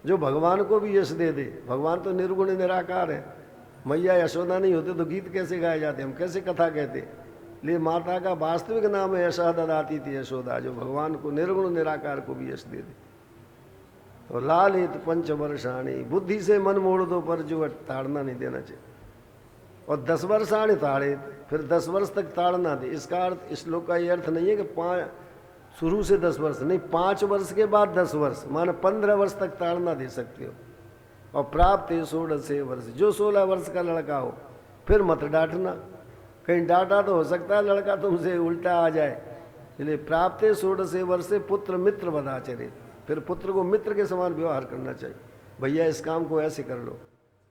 जो भगवान को भी यश दे दे। भगवान तो निर्गुण निराकार है। मैया यशोदा नहीं होते तो गीत कैसे गाए जाते, हम कैसे कथा कहते। लिए माता का वास्तविक नाम है यशा ददाती थी यशोदा, जो भगवान को निर्गुण निराकार को भी यश दे दे। तो लालित पंचवर्षाणी, बुद्धि से मन मोड़ दो पर जो ताड़ना नहीं देना चाहिए। और 10 वर्षाणी ताड़े, फिर 10 वर्ष तक ताड़ना दे। इसका अर्थ, इस श्लोक का ये अर्थ नहीं है कि शुरू से 10 वर्ष नहीं, 5 वर्ष के बाद 10 वर्ष, माने 15 वर्ष तक ताड़ना दे सकते हो। और प्राप्त 16 वर्ष, जो 16 वर्ष का लड़का हो फिर मत डांटना। कहीं डांटा तो हो सकता है लड़का तुमसे उल्टा आ जाए। इसलिए प्राप्त 16 वर्ष से पुत्र मित्र बदाचरे, फिर पुत्र को मित्र के समान व्यवहार करना चाहिए। भैया इस काम को ऐसे कर लो,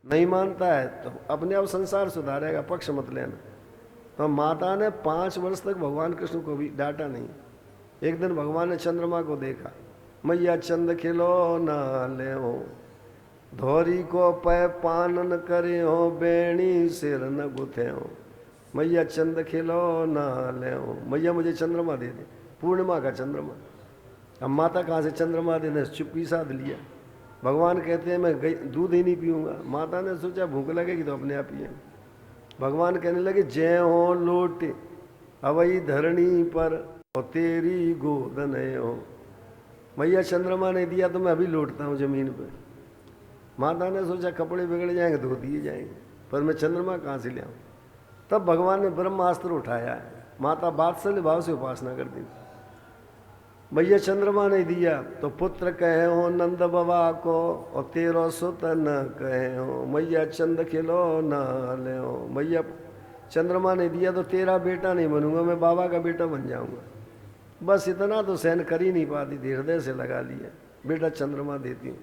नहीं मानता है तो अपने आप संसार सुधारेगा, पक्ष मत लेना। तो माता ने 5 वर्ष तक भगवान कृष्ण को भी डांटा नहीं। एक दिन भगवान ने चंद्रमा को देखा, मैया चंद खिलो न ले हो, धोरी को पै पानन करे हो, बेणी सिर न गुथे हो। मैया चंद खिलो न ले हो, मैया मुझे चंद्रमा दे दे, पूर्णिमा का चंद्रमा। अब माता कहाँ से चंद्रमा देने, चुप्पी साध लिया। भगवान कहते हैं मैं दूध ही नहीं पीऊँगा। माता ने सोचा भूख लगेगी तो अपने आप पिएंगे। भगवान कहने लगे जय हो लोट अवई धरणी पर और तेरी गोद नए हो। मैया चंद्रमा ने दिया तो मैं अभी लौटता हूँ जमीन पे। माता ने सोचा कपड़े बिगड़ जाएंगे धो दिए जाएंगे, पर मैं चंद्रमा कहाँ से ले आऊँ। तब भगवान ने ब्रह्मास्त्र उठाया है। माता वात्सल्य भाव से उपासना करती थी। भैया चंद्रमा ने दिया तो पुत्र कहे हो नंद बाबा को, और तेरो सुत न कहे हो, मैया चंद खिलो न ले हो। मैया चंद्रमा ने दिया तो तेरा बेटा नहीं बनूंगा, मैं बाबा का बेटा बन जाऊंगा। बस इतना तो सहन कर ही नहीं पाती थी, हृदय से लगा लिया, बेटा चंद्रमा देती हूँ।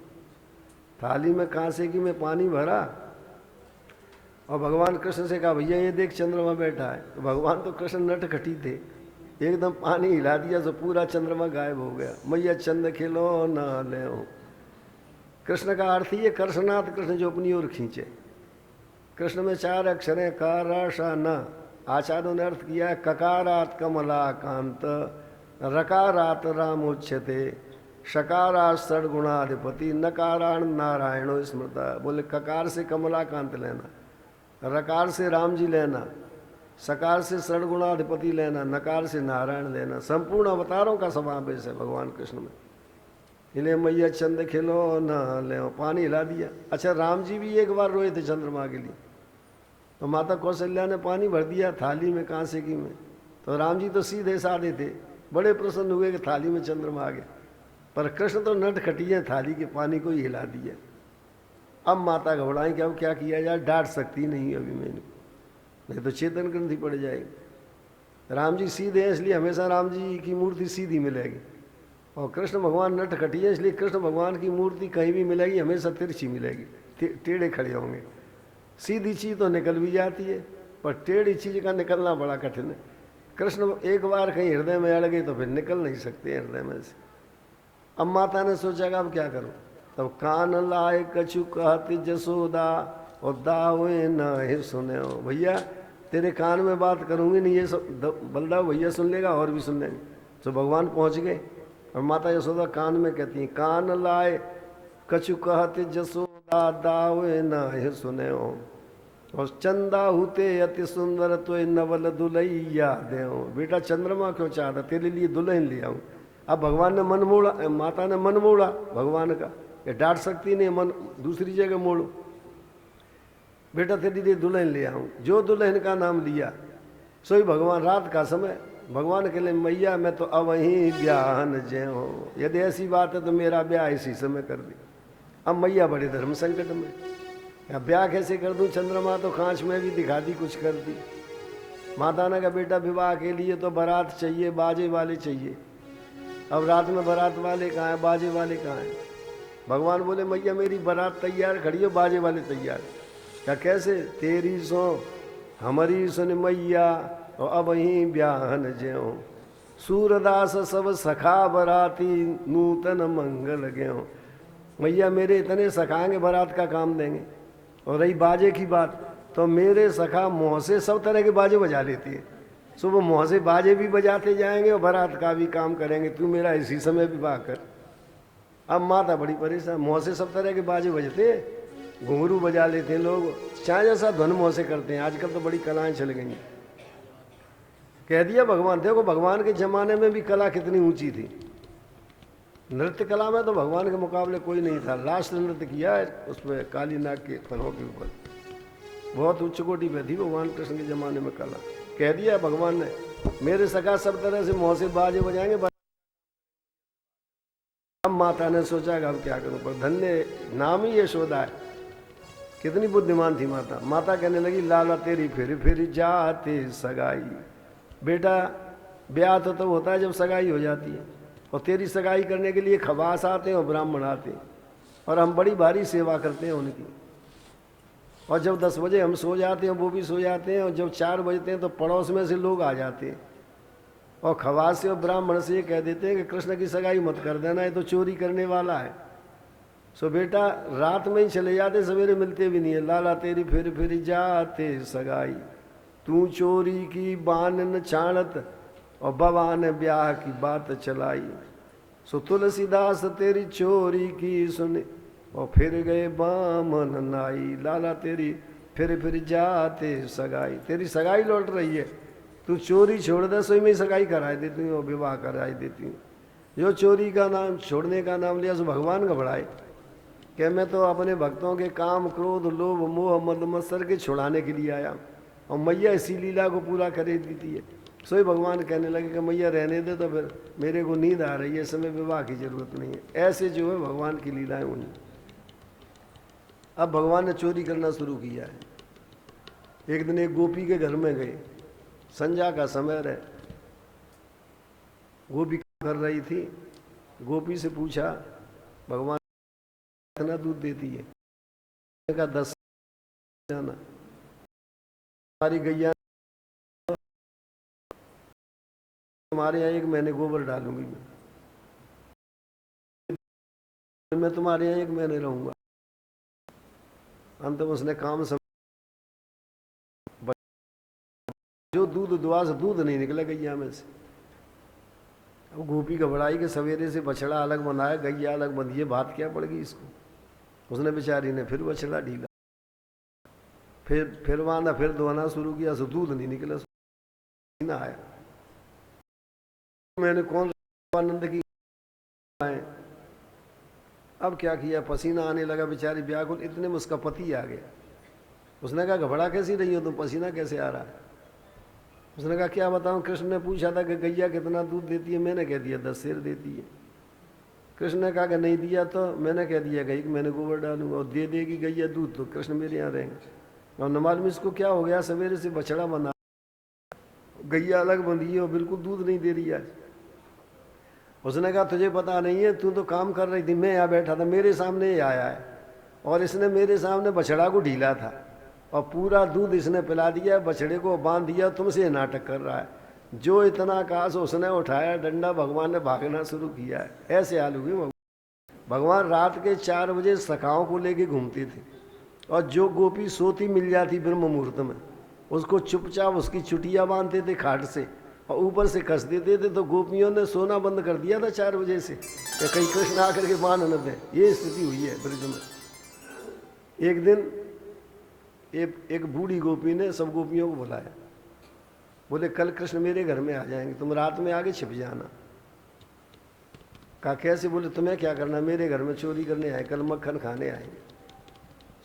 थाली में कांसे की में पानी भरा और भगवान कृष्ण से कहा भैया ये देख चंद्रमा बैठा है। तो भगवान तो कृष्ण नटखटी थे, एकदम पानी हिला दिया तो पूरा चंद्रमा गायब हो गया। मैया चंद खिलो न ले हो। कृष्ण का अर्थ ही है कृष्णनाथ, कृष्ण जो अपनी ओर खींचे। कृष्ण में 4 अक्षर हैं, का र श न। आचार्यों ने अर्थ किया है ककारात कमलाकांत, रकारात रामोच्यते, शकारात षड्गुणाधिपति, नकाराण नारायणो स्मृता। बोले ककार से कमलाकांत लेना, रकार से राम जी लेना, सकार से षड्गुणाधिपति लेना, नकार से नारायण लेना। संपूर्ण अवतारों का समावेश है भगवान कृष्ण में। इन्हें मैया चंद खिलो न ले, पानी हिला दिया। अच्छा राम जी भी एक बार रोए थे चंद्रमा के लिए, तो माता कौशल्या ने पानी भर दिया थाली में कांसे की में। तो राम जी तो सीधे साधे थे, बड़े प्रसन्न हुए कि थाली में चंद्रमा आ गया। पर कृष्ण तो नटखटिया थाली के पानी को ही हिला दिया। अब माता घबराई कि अब क्या किया जाए, डांट सकती नहीं अभी मैंने, नहीं तो चेतन ग्रंथि पड़ जाएगी। राम जी सीधे हैं इसलिए हमेशा राम जी की मूर्ति सीधी मिलेगी, और कृष्ण भगवान नटखटी है इसलिए कृष्ण भगवान की मूर्ति कहीं भी मिलेगी हमेशा तिरछी मिलेगी, टेढ़े खड़े होंगे। सीधी चीज़ तो निकल भी जाती है, पर टेढ़ी चीज़ का निकलना बड़ा कठिन है। कृष्ण एक बार कहीं हृदय में अड़ गए तो फिर निकल नहीं सकते हृदय में से। अब माता ने सोचा अब क्या करूं, तब कान लाए कछु कहती जसोदा, और दावे न ही सुने हो। भैया तेरे कान में बात करूंगी नहीं, ये सब बलदाव भैया सुन लेगा और भी सुन लेंगे। तो भगवान पहुंच गए और माता यशोदा कान में कहती हैं कान लाए कछु कहते जसोदा, दावे न ही सुने हो। और चंदा हुते अति सुंदर तो नवल दुलैया दे। बेटा चंद्रमा क्यों चाहता, तेरे लिए दुल्हन ले आऊँ। अब भगवान ने मन मोड़ा, माता ने मन मोड़ा भगवान का, ये डांट सकती नहीं, मन दूसरी जगह मोड़ो। बेटा तेरे लिए दुल्हन ले आऊँ। जो दुल्हन का नाम लिया सोई भगवान, रात का समय भगवान के लिए मैया मैं तो अब वहीं ब्याहन जय हो, यदि ऐसी बात है तो मेरा ब्याह इसी समय कर दी। अब मैया बड़े धर्म संकट में, या ब्याह कैसे कर दूं, चंद्रमा तो कांच में भी दिखा दी कुछ कर दी। माता ने कहा बेटा विवाह के लिए तो बारात चाहिए, बाजे वाले चाहिए। अब रात में बारात वाले कहाँ हैं, बाजे वाले कहाँ हैं। भगवान बोले मैया मेरी बारात तैयार खड़ी हो, बाजे वाले तैयार। क्या कैसे, तेरी सो हमारी सुन मैया, और अब वहीं ब्याहन ज्यों। सूरदास सब सखा बराती, नूतन मंगल ज्यों। मैया मेरे इतने सखाएंगे बारात का काम देंगे। और रही बाजे की बात, तो मेरे सखा मुँह से सब तरह के बाजे बजा लेती है। सुबह मुँह से बाजे भी बजाते जाएंगे और बारात का भी काम करेंगे। तू मेरा इसी समय विवाह कर। अब माता बड़ी परेशान, मुँह से सब तरह के बाजे बजते, घुंघरू बजा लेते हैं लोग, चाहे जैसा ध्वन मुँह से करते हैं। आजकल तो बड़ी कलाएं चल गई हैं। कह दिया भगवान, देखो भगवान के जमाने में भी कला कितनी ऊंची थी। नृत्य कला में तो भगवान के मुकाबले कोई नहीं था। लास्ट नृत्य किया है उसमें काली नाग के फनों के ऊपर, बहुत उच्च कोटि पे थी भगवान कृष्ण के जमाने में कला। कह दिया भगवान ने, मेरे सखा सब तरह से मुँह से बाजे बजाएंगे। अब माता ने सोचा कि अब क्या करूं, पर धन्य नाम ही यशोदा है, कितनी बुद्धिमान थी माता। माता कहने लगी, लाला तेरी फिर फिर जाते सगाई। बेटा ब्याह तो तब होता है जब सगाई हो जाती है, और तेरी सगाई करने के लिए खवास आते हैं और ब्राह्मण आते हैं, और हम बड़ी भारी सेवा करते हैं उनकी। और जब 10 बजे हम सो जाते हैं वो भी सो जाते हैं, और जब 4 बजते हैं तो पड़ोस में से लोग आ जाते हैं और खवास से और ब्राह्मण से ये कह देते हैं कि कृष्ण की सगाई मत कर देना, ये तो चोरी करने वाला है। सो बेटा रात में ही चले जाते, सवेरे मिलते भी नहीं है। लाला तेरी फिर फिर जाते सगाई, तू चोरी की बान न छाणत, और बाबा ने ब्याह की बात चलाई। सो तुलसीदास तेरी चोरी की सुने, और फिर गए बामन नाई। लाला तेरी फिर जाते सगाई, तेरी सगाई लौट रही है, तू चोरी छोड़ दे, सोई में सगाई कराई देती हूँ और विवाह कराई देती हूँ। जो चोरी का नाम छोड़ने का नाम लिया सो भगवान घबराए कि मैं तो अपने भक्तों के काम क्रोध लोभ मोह मद मत्सर के छुड़ाने के लिए आया, और मैया इसी लीला को पूरा करे देती है। सोई भगवान कहने लगे कि मैया रहने दे, तो फिर मेरे को नींद आ रही है, इस समय विवाह की जरूरत नहीं है। ऐसे जो है भगवान की लीलाएं उन्हीं। अब भगवान ने चोरी करना शुरू किया है। एक दिन एक गोपी के घर में गए, संध्या का समय रहे, गोपी कर रही थी। गोपी से पूछा, भगवान कितना दूध देती है? का 10 जाना, हमारी गैया तुम्हारे यहाँ 1 महीने गोबर डालूंगी, मैं तुम्हारे यहाँ 1 महीने रहूंगा। अंत में उसने काम सब, जो दूध दुआ से दूध नहीं निकला गैया में से। अब गोपी घबराई कि सवेरे से बछड़ा अलग बनाया, गैया अलग बंधी है, बात क्या पड़ गई इसको। उसने बेचारी ने फिर बछड़ा ढीला, फिर बांधा, फिर धोना शुरू किया, सो दूध नहीं निकला, ना आया। मैंने कौन आनंद की आए। अब क्या किया, पसीना आने लगा, बेचारी व्याकुल। इतने में उसका पति आ गया। उसने कहा घबरा कैसी रही हो तुम, पसीना कैसे आ रहा है? उसने कहा क्या बताऊं, कृष्ण ने पूछा था कि गैया कितना दूध देती है, मैंने कह दिया 10 सेर देती है। कृष्ण ने कहा कि नहीं दिया तो मैंने कह दिया गई कि मैंने गोबर डालूंगा, और दे देगी गैया दूध तो कृष्ण मेरे यहाँ रहेंगे। और न मालूम इसको क्या हो गया, सवेरे से बछड़ा बना, गैया अलग बंधी है और बिल्कुल दूध नहीं दे रही आज। उसने कहा तुझे पता नहीं है, तू तो काम कर रही थी, मैं यहाँ बैठा था, मेरे सामने ही आया है, और इसने मेरे सामने बछड़ा को ढीला था और पूरा दूध इसने पिला दिया, बछड़े को बांध दिया, तुमसे ये नाटक कर रहा है। जो इतना कहा सो उसने उठाया डंडा, भगवान ने भागना शुरू किया है। ऐसे हाल हुए। भगवान रात के 4 बजे सखाओं को लेके घूमते थे, और जो गोपी सोती मिल जाती ब्रह्म मुहूर्त में, उसको चुपचाप उसकी चुटिया बांधते थे खाट से, और ऊपर से कस देते थे। तो गोपियों ने सोना बंद कर दिया था 4 बजे से, कि कहीं कृष्ण आकर के बांध न दे। ये स्थिति हुई है ब्रज में। एक दिन एक बूढ़ी गोपी ने सब गोपियों को बुलाया, बोले कल कृष्ण मेरे घर में आ जाएंगे, तुम रात में आगे छिप जाना। कहा कैसे? बोले तुम्हें क्या करना, मेरे घर में चोरी करने आए, कल मक्खन खाने आएंगे।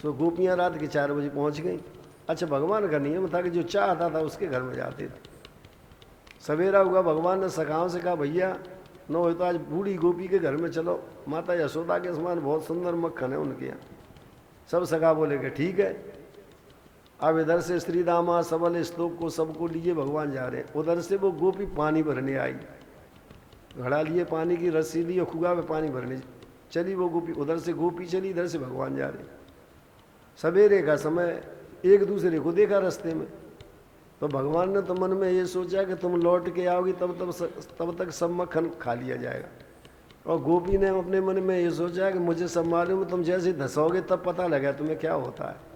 तो गोपियाँ रात के 4 बजे पहुँच गई। अच्छा, भगवान का नियम था कि जो चाहता था उसके घर में जाते थे। सवेरा हुआ, भगवान ने सखाओं से कहा भैया 9 बजे तो आज बूढ़ी गोपी के घर में चलो, माता यशोदा के समान बहुत सुंदर मक्खन है उनके यहाँ। सब सखा बोले कि ठीक है। अब इधर से स्त्री दामा सबल श्लोक को सबको लिए भगवान जा रहे हैं। उधर से वो गोपी पानी भरने आई, घड़ा लिए पानी की रस्सी ली और कुआ में पानी भरने चली वो गोपी। उधर से गोपी चली, इधर से भगवान जा रहे। सवेरे का समय, एक दूसरे को देखा रास्ते में। तो भगवान ने तो मन में ये सोचा कि तुम लौट के आओगी तब तक सब मक्खन खा लिया जाएगा। और गोपी ने अपने मन में ये सोचा कि मुझे सब मालूम, तुम जैसे धसोगे तब पता लगा तुम्हें क्या होता है।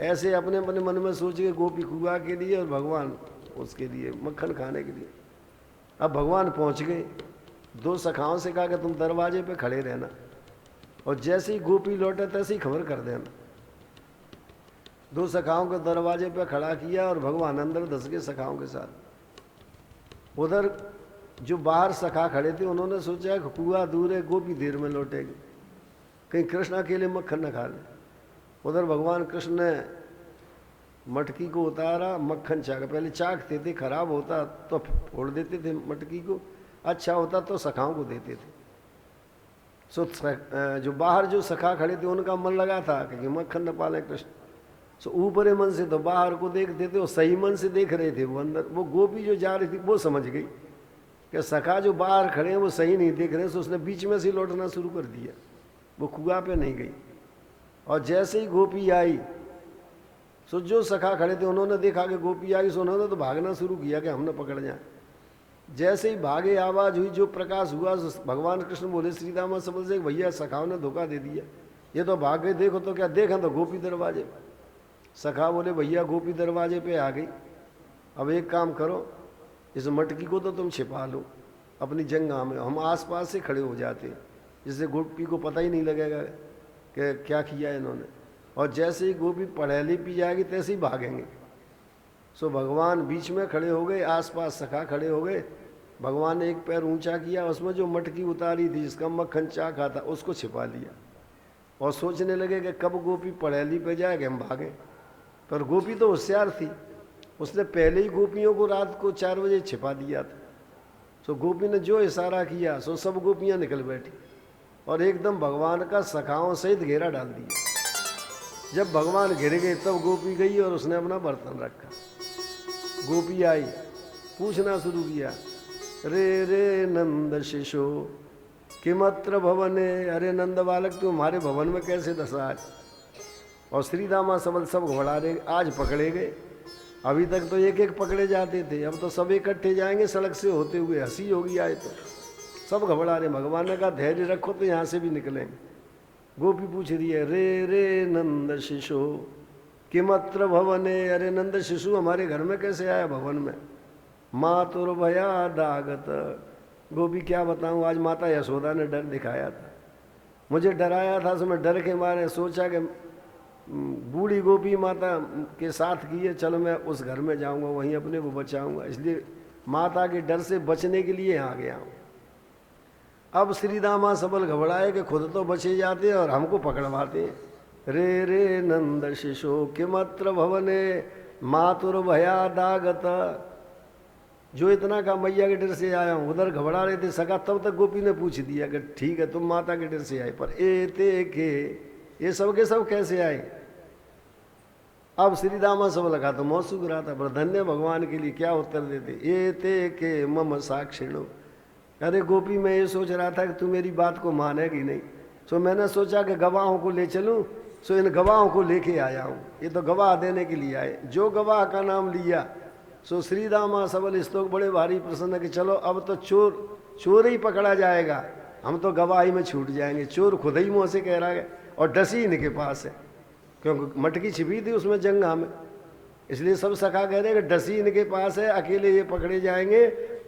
ऐसे अपने अपने मन में सोच के गोपी कुआ के लिए और भगवान उसके लिए मक्खन खाने के लिए। अब भगवान पहुंच गए। 2 सखाओं से कहा कि तुम दरवाजे पे खड़े रहना, और जैसे ही गोपी लौटे तैसे ही खबर कर देना। 2 सखाओं के दरवाजे पे खड़ा किया और भगवान अंदर धस गए सखाओं के साथ। उधर जो बाहर सखा खड़े थे उन्होंने सोचा कि कुआ दूर है, गोपी देर में लौटेगी, कहीं कृष्ण अकेले मक्खन न खा ले। उधर भगवान कृष्ण ने मटकी को उतारा, मक्खन चाका। पहले चाकते थे, खराब होता तो फोड़ देते थे मटकी को, अच्छा होता तो सखाओं को देते थे। सो जो बाहर जो सखा खड़े थे उनका मन लगा था कि मक्खन न पाले कृष्ण। सो ऊपरे मन से तो बाहर को देखते थे, वो सही मन से देख रहे थे। वो अंदर वो गोपी जो जा रही थी वो समझ गई कि सखा जो बाहर खड़े हैं वो सही नहीं देख रहे, सो उसने बीच में से लौटना शुरू कर दिया, वो कुआ पे नहीं गई। और जैसे ही गोपी आई, सो जो सखा खड़े थे उन्होंने देखा कि गोपी आई, सो उन्होंने तो भागना शुरू किया कि हम न पकड़ जाए। जैसे ही भागे, आवाज हुई, जो प्रकाश हुआ, भगवान कृष्ण बोले श्रीदामा सबल से, भैया सखाओं ने धोखा दे दिया, ये तो भाग गए। देखो तो क्या देखा, तो गोपी दरवाजे पे। सखा बोले भैया गोपी दरवाजे पे आ गई, अब एक काम करो, इस मटकी को तो तुम छिपा लो अपनी जंगा में, हम आसपास से खड़े हो जाते, जिससे गोपी को पता ही नहीं लगेगा कि क्या किया इन्होंने। और जैसे ही गोपी पढ़ेली पी जाएगी तैसे ही भागेंगे। सो भगवान बीच में खड़े हो गए, आसपास सखा खड़े हो गए। भगवान ने एक पैर ऊंचा किया, उसमें जो मटकी उतारी थी जिसका मक्खन चाखा था उसको छिपा लिया, और सोचने लगे कि कब गोपी पढ़ेली पे जाएगा हम भागें। पर गोपी तो होशियार थी, उसने पहले ही गोपियों को रात को 4 बजे छिपा दिया था। सो गोपी ने जो इशारा किया सो सब गोपियां निकल बैठी और एकदम भगवान का सखाओं सहित घेरा डाल दिया। जब भगवान घिर गए तब गोपी गई और उसने अपना बर्तन रखा। गोपी आई, पूछना शुरू किया, रे रे नंद शिशो किमत्र भवने, अरे नंद बालक तुम्हारे भवन में कैसे दशा आज। और श्रीदामा सबल सब घबरा रहे, आज पकड़े गए। अभी तक तो एक एक पकड़े जाते थे, अब तो सब इकट्ठे जाएंगे सड़क से होते हुए, हंसी होगी आए तो। सब घबरा रहे। भगवान ने कहा धैर्य रखो तो यहाँ से भी निकलेंगे। गोपी पूछ रही है, रे रे नंद शिशु किमत्र भवने, अरे नंद शिशु हमारे घर में कैसे आया भवन में। मातुर भया दागत, गोपी क्या बताऊं, आज माता यशोदा ने डर दिखाया था, मुझे डराया था। सो मैं डर के मारे सोचा कि बूढ़ी गोपी माता के साथ की है, चलो मैं उस घर में जाऊंगा, वहीं अपने को बचाऊंगा, इसलिए माता के डर से बचने के लिए यहाँ गया हूँ। अब श्रीदामा सबल घबराए कि खुद तो बचे जाते और हमको पकड़वाते। रे रे नंद शिशो किमत्र भवने मातुर भया दागत, जो इतना का मैया के डर से आया हूँ। उधर घबरा रहे थे सका, तब तक गोपी ने पूछ दिया कि ठीक है तुम माता के डर से आए, पर ए ते के ये सब के सब कैसे आए। अब श्रीदामा सब लगा तो मौसू रहा था, पर धन्य भगवान के लिए क्या उत्तर देते। ए ते के मम साक्षिणो, अरे गोपी मैं ये सोच रहा था कि तू मेरी बात को मानेगी नहीं, सो मैंने सोचा कि गवाहों को ले चलूं, सो इन गवाहों को लेके आया हूँ। ये तो गवाह देने के लिए आए, जो गवाह का नाम लिया सो श्रीदामा सबल इस तो बड़े भारी प्रसन्न कि चलो अब तो चोर ही पकड़ा जाएगा, हम तो गवाही में छूट जाएंगे। चोर खुद ही मुँह से कह रहा है और डसी इनके पास है, क्योंकि मटकी छिपी थी उसमें जंगा में, इसलिए सब सखा कह रहे हैं कि डसी इनके पास है, अकेले ये पकड़े जाएंगे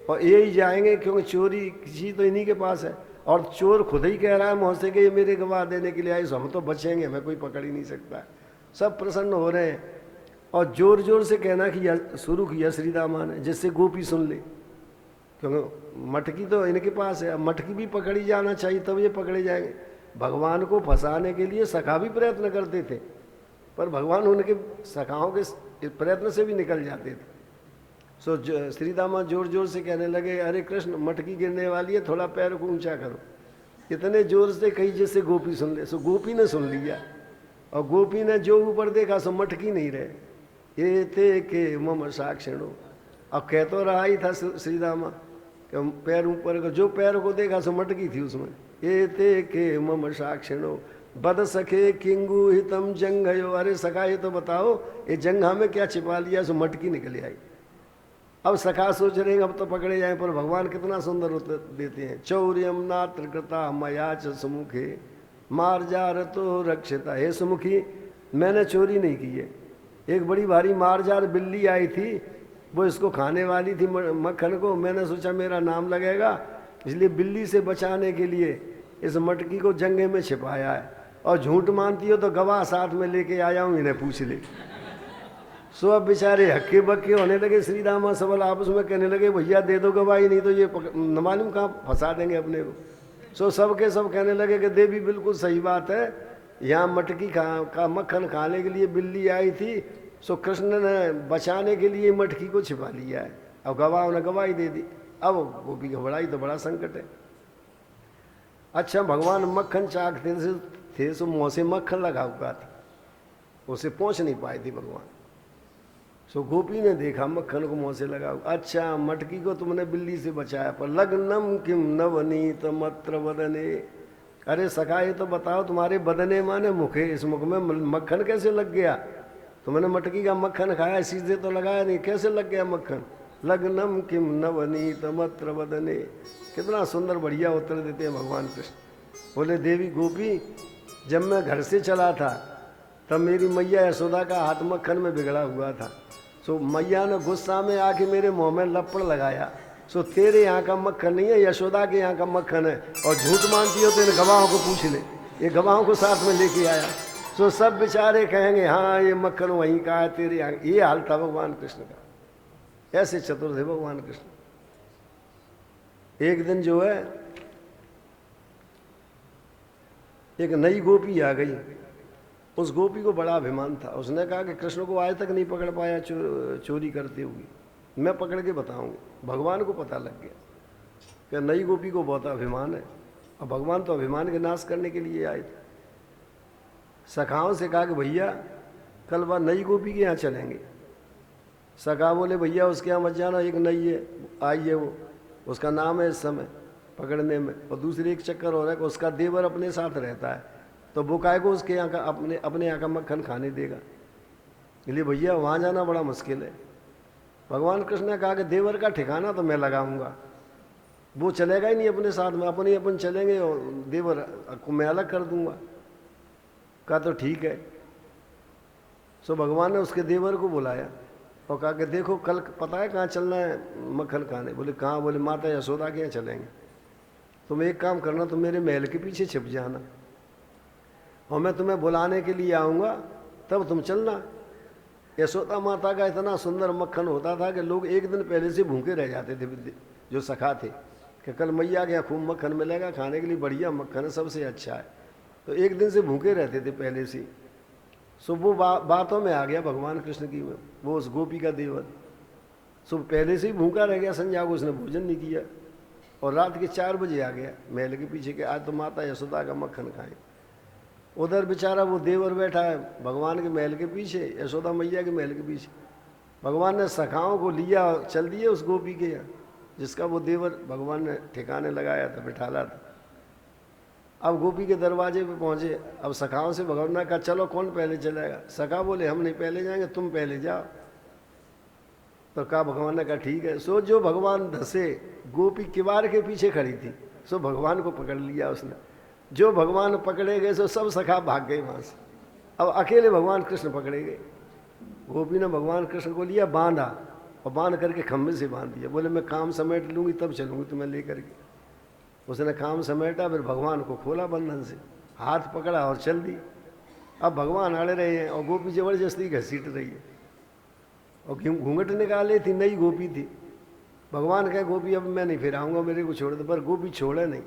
और ये ही जाएंगे, क्योंकि चोरी किसी तो इन्हीं के पास है। और चोर खुद ही कह रहा है मुँह से कि ये मेरे गवाह देने के लिए आए, सो हम तो बचेंगे, हमें कोई पकड़ ही नहीं सकता। सब प्रसन्न हो रहे हैं और जोर जोर से कहना किया शुरू किया श्रीदामा ने, जिससे गोपी सुन ले, क्योंकि मटकी तो इनके पास है, अब मटकी भी पकड़ी जाना चाहिए तब ये पकड़े जाएंगे। भगवान को फंसाने के लिए सखा भी प्रयत्न करते थे, पर भगवान उनके सखाओं के प्रयत्न से भी निकल जाते थे। सो श्रीदामा जोर जोर से कहने लगे, अरे कृष्ण मटकी गिरने वाली है, थोड़ा पैर को ऊंचा करो। इतने जोर से कही जैसे गोपी सुन ले। सो गोपी ने सुन लिया, और गोपी ने जो ऊपर देखा सो मटकी नहीं रहे। ये ते के मम साक्षिणो, अब कह तो रहा ही था श्रीदामा कि पैर ऊपर को, जो पैर को देखा सो मटकी थी उसमें। ये ते के मम साक्षिणो बद सखे किंगु हितम जंघयो, अरे सखा ये तो बताओ ये जंघा में क्या छिपा लिया। सो मटकी निकल आई। अब सखा सोच रहे हैं अब तो पकड़े जाए, पर भगवान कितना सुंदर उत्तर देते हैं। चौर्यम नात्र कृता मया च सुमुखे मार जा रतो रक्षिता, हे सुमुखी मैंने चोरी नहीं की है। एक बड़ी भारी मारजार बिल्ली आई थी, वो इसको खाने वाली थी मक्खन को, मैंने सोचा मेरा नाम लगेगा, इसलिए बिल्ली से बचाने के लिए इस मटकी को जंगे में छिपाया है, और झूठ मानती हो तो गवाह साथ में लेके आया हूं, इन्हें पूछ ले। सो अब बेचारे हक्के बक्के होने लगे। श्री रामा सबल आपस में कहने लगे भैया दे दो गवाही, नहीं तो ये न मालूम कहाँ फंसा देंगे अपने को। सो सब के सब कहने लगे कि देवी बिल्कुल सही बात है, यहाँ मटकी का मक्खन खाने के लिए बिल्ली आई थी, सो कृष्ण ने बचाने के लिए मटकी को छिपा लिया है। अब गवाह ने गवाही दे दी। अब गोपी घबराई तो बड़ा संकट है। अच्छा भगवान मक्खन चाखते थे, सो मुँह से मक्खन लगा हुआ था, उसे पहुँच नहीं पाए थे भगवान। सो गोपी ने देखा मक्खन को मुँह से लगा हुआ। अच्छा मटकी को तुमने बिल्ली से बचाया, पर लग्नम किम नवनीत मत्र बदने। अरे सखा ये तो बताओ तुम्हारे बदने माने मुखे, इस मुख में मक्खन कैसे लग गया? तुमने मटकी का मक्खन खाया, सीधे तो लगाया नहीं, कैसे लग गया मक्खन? लग्नम किम नवनीत मत्र बदने। कितना सुंदर बढ़िया उत्तर देते हैं भगवान कृष्ण। बोले देवी गोपी, जब मैं घर से चला था तब मेरी मैया यशोदा का हाथ मक्खन में बिगड़ा हुआ था। सो मैया ने गुस्सा में आके मेरे मुंह में लपड़ लगाया। सो तेरे यहाँ का मक्खन नहीं है, यशोदा के यहाँ का मक्खन है, और झूठ मानती हो तो इन गवाहों को पूछ ले। ये गवाहों को साथ में लेके आया। सो सब बेचारे कहेंगे हाँ ये मक्खन वहीं का है, तेरे यहाँ। ये हाल था भगवान कृष्ण का। ऐसे चतुर थे भगवान कृष्ण। एक दिन जो है एक नई गोपी आ गई। उस गोपी को बड़ा अभिमान था। उसने कहा कि कृष्ण को आज तक नहीं पकड़ पाया चोरी करते हुए, मैं पकड़ के बताऊंगी। भगवान को पता लग गया कि नई गोपी को बहुत अभिमान है, और भगवान तो अभिमान के नाश करने के लिए आए थे। सखाओं से कहा कि भैया कल वह नई गोपी के यहाँ चलेंगे। सखा बोले भैया उसके यहाँ मत जाना, एक नई है आई है, वो उसका नाम है इस समय पकड़ने में, और दूसरी एक चक्कर हो रहा है कि उसका देवर अपने साथ रहता है, तो वो काय को उसके यहाँ का अपने यहाँ का मक्खन खाने देगा। इसलिए भैया वहाँ जाना बड़ा मुश्किल है। भगवान कृष्ण ने कहा कि देवर का ठिकाना तो मैं लगाऊंगा, वो चलेगा ही नहीं अपने साथ में, अपन चलेंगे और देवर को मैं अलग कर दूंगा। कहा तो ठीक है। सो भगवान ने उसके देवर को बुलाया और कहा कि देखो कल पता है कहाँ चलना है मक्खन खाने? बोले कहाँ? बोले माता यशोदा के यहाँ चलेंगे। तुम एक काम करना, तुम मेरे महल के पीछे छिप जाना, और मैं तुम्हें बुलाने के लिए आऊँगा, तब तुम चलना। यशोदा माता का इतना सुंदर मक्खन होता था कि लोग एक दिन पहले से भूखे रह जाते थे, जो सखा थे, कि कल मैया के यहाँ खूब मक्खन मिलेगा खाने के लिए, बढ़िया मक्खन है, सबसे अच्छा है। तो एक दिन से भूखे रहते थे पहले से। सो वो बातों में आ गया भगवान कृष्ण की, वो उस गोपी का देवर। सो पहले से ही भूखा रह गया संध्या को, उसने भोजन नहीं किया, और रात के 4 बजे आ गया महल के पीछे के आज तो माता यशोदा का मक्खन खाएं। उधर बेचारा वो देवर बैठा है भगवान के महल के पीछे, यशोदा मैया के महल के पीछे। भगवान ने सखाओं को लिया, चल दिए उस गोपी के यहाँ, जिसका वो देवर भगवान ने ठिकाने लगाया था, बिठाला था। अब गोपी के दरवाजे पे पहुंचे। अब सखाओं से भगवान ने कहा चलो कौन पहले चलेगा? सखा बोले हम नहीं पहले जाएंगे, तुम पहले जाओ। तो कहा भगवान ने कहा ठीक है। सो जो भगवान धसे, गोपी किवाड़ के पीछे खड़ी थी, सो भगवान को पकड़ लिया उसने। जो भगवान पकड़े गए सो सब सखा भाग गए वहाँ से। अब अकेले भगवान कृष्ण पकड़े गए। गोपी ने भगवान कृष्ण को लिया, बांधा, और बांध करके खम्भे से बांध दिया। बोले मैं काम समेट लूँगी तब चलूँगी तुम्हें लेकर के। उसने काम समेटा, फिर भगवान को खोला बंधन से, हाथ पकड़ा और चल दी। अब भगवान अड़े रहे हैं और गोपी जबरदस्ती घसीट रही है, और घूंघट निकाले थी, नई गोपी थी। भगवान कहे गोपी अब मैं नहीं फिर आऊँगा, मेरे को छोड़ दे, पर गोपी छोड़े नहीं।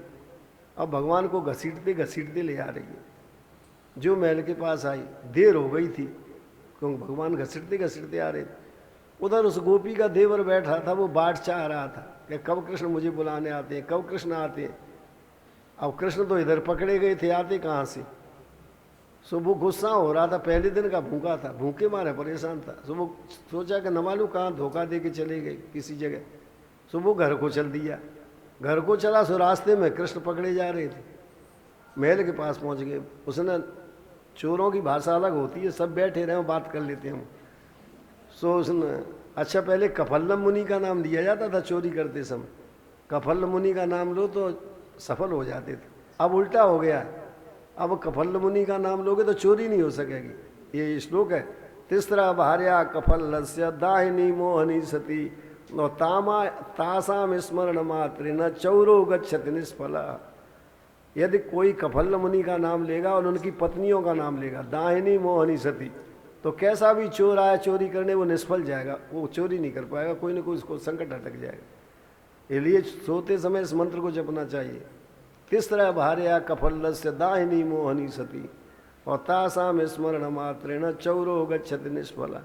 अब भगवान को घसीटते घसीटते ले आ रही है। जो महल के पास आई, देर हो गई थी क्योंकि भगवान घसीटते घसीटते आ रहे थे। उधर उस गोपी का देवर बैठा था, वो बाट चाह रहा था कि कब कृष्ण मुझे बुलाने आते हैं, कब कृष्ण आते हैं। अब कृष्ण तो इधर पकड़े गए थे, आते कहाँ से? सो वो गुस्सा हो रहा था, पहले दिन का भूखा था, भूखे मारे परेशान था। सो वो सोचा कि न मालूम कहाँ धोखा दे के चले गए किसी जगह। सो वो घर को चल दिया। घर को चला, सो रास्ते में कृष्ण पकड़े जा रहे थे, महल के पास पहुँच गए। उसने, चोरों की भाषा अलग होती है, सब बैठे रहे बात कर लेते हैं। सो उसने, अच्छा पहले कफल्लम मुनि का नाम लिया जाता था चोरी करते समय, कफल्ल मुनि का नाम लो तो सफल हो जाते थे। अब उल्टा हो गया, अब कफल्ल मुनि का नाम लोगे तो चोरी नहीं हो सकेगी। ये श्लोक है, तिस्रा भार्या कफल्लस्य दाहिनी मोहनी सती तासाम स्मरण मात्र न चौरो गच्छति निष्फला। यदि कोई कफल मुनि का नाम लेगा और उनकी पत्नियों का नाम लेगा, दाहिनी मोहनी सती, तो कैसा भी चोर आया चोरी करने वो निष्फल जाएगा, वो चोरी नहीं कर पाएगा, कोई ना कोई उसको संकट अटक जाएगा। इसलिए सोते समय इस मंत्र को जपना चाहिए। तिस्रा भार्या कफल्लस्य दाहिनी मोहनी सती और तासाम स्मरण मात्रेण चौरो गच्छति निष्फला।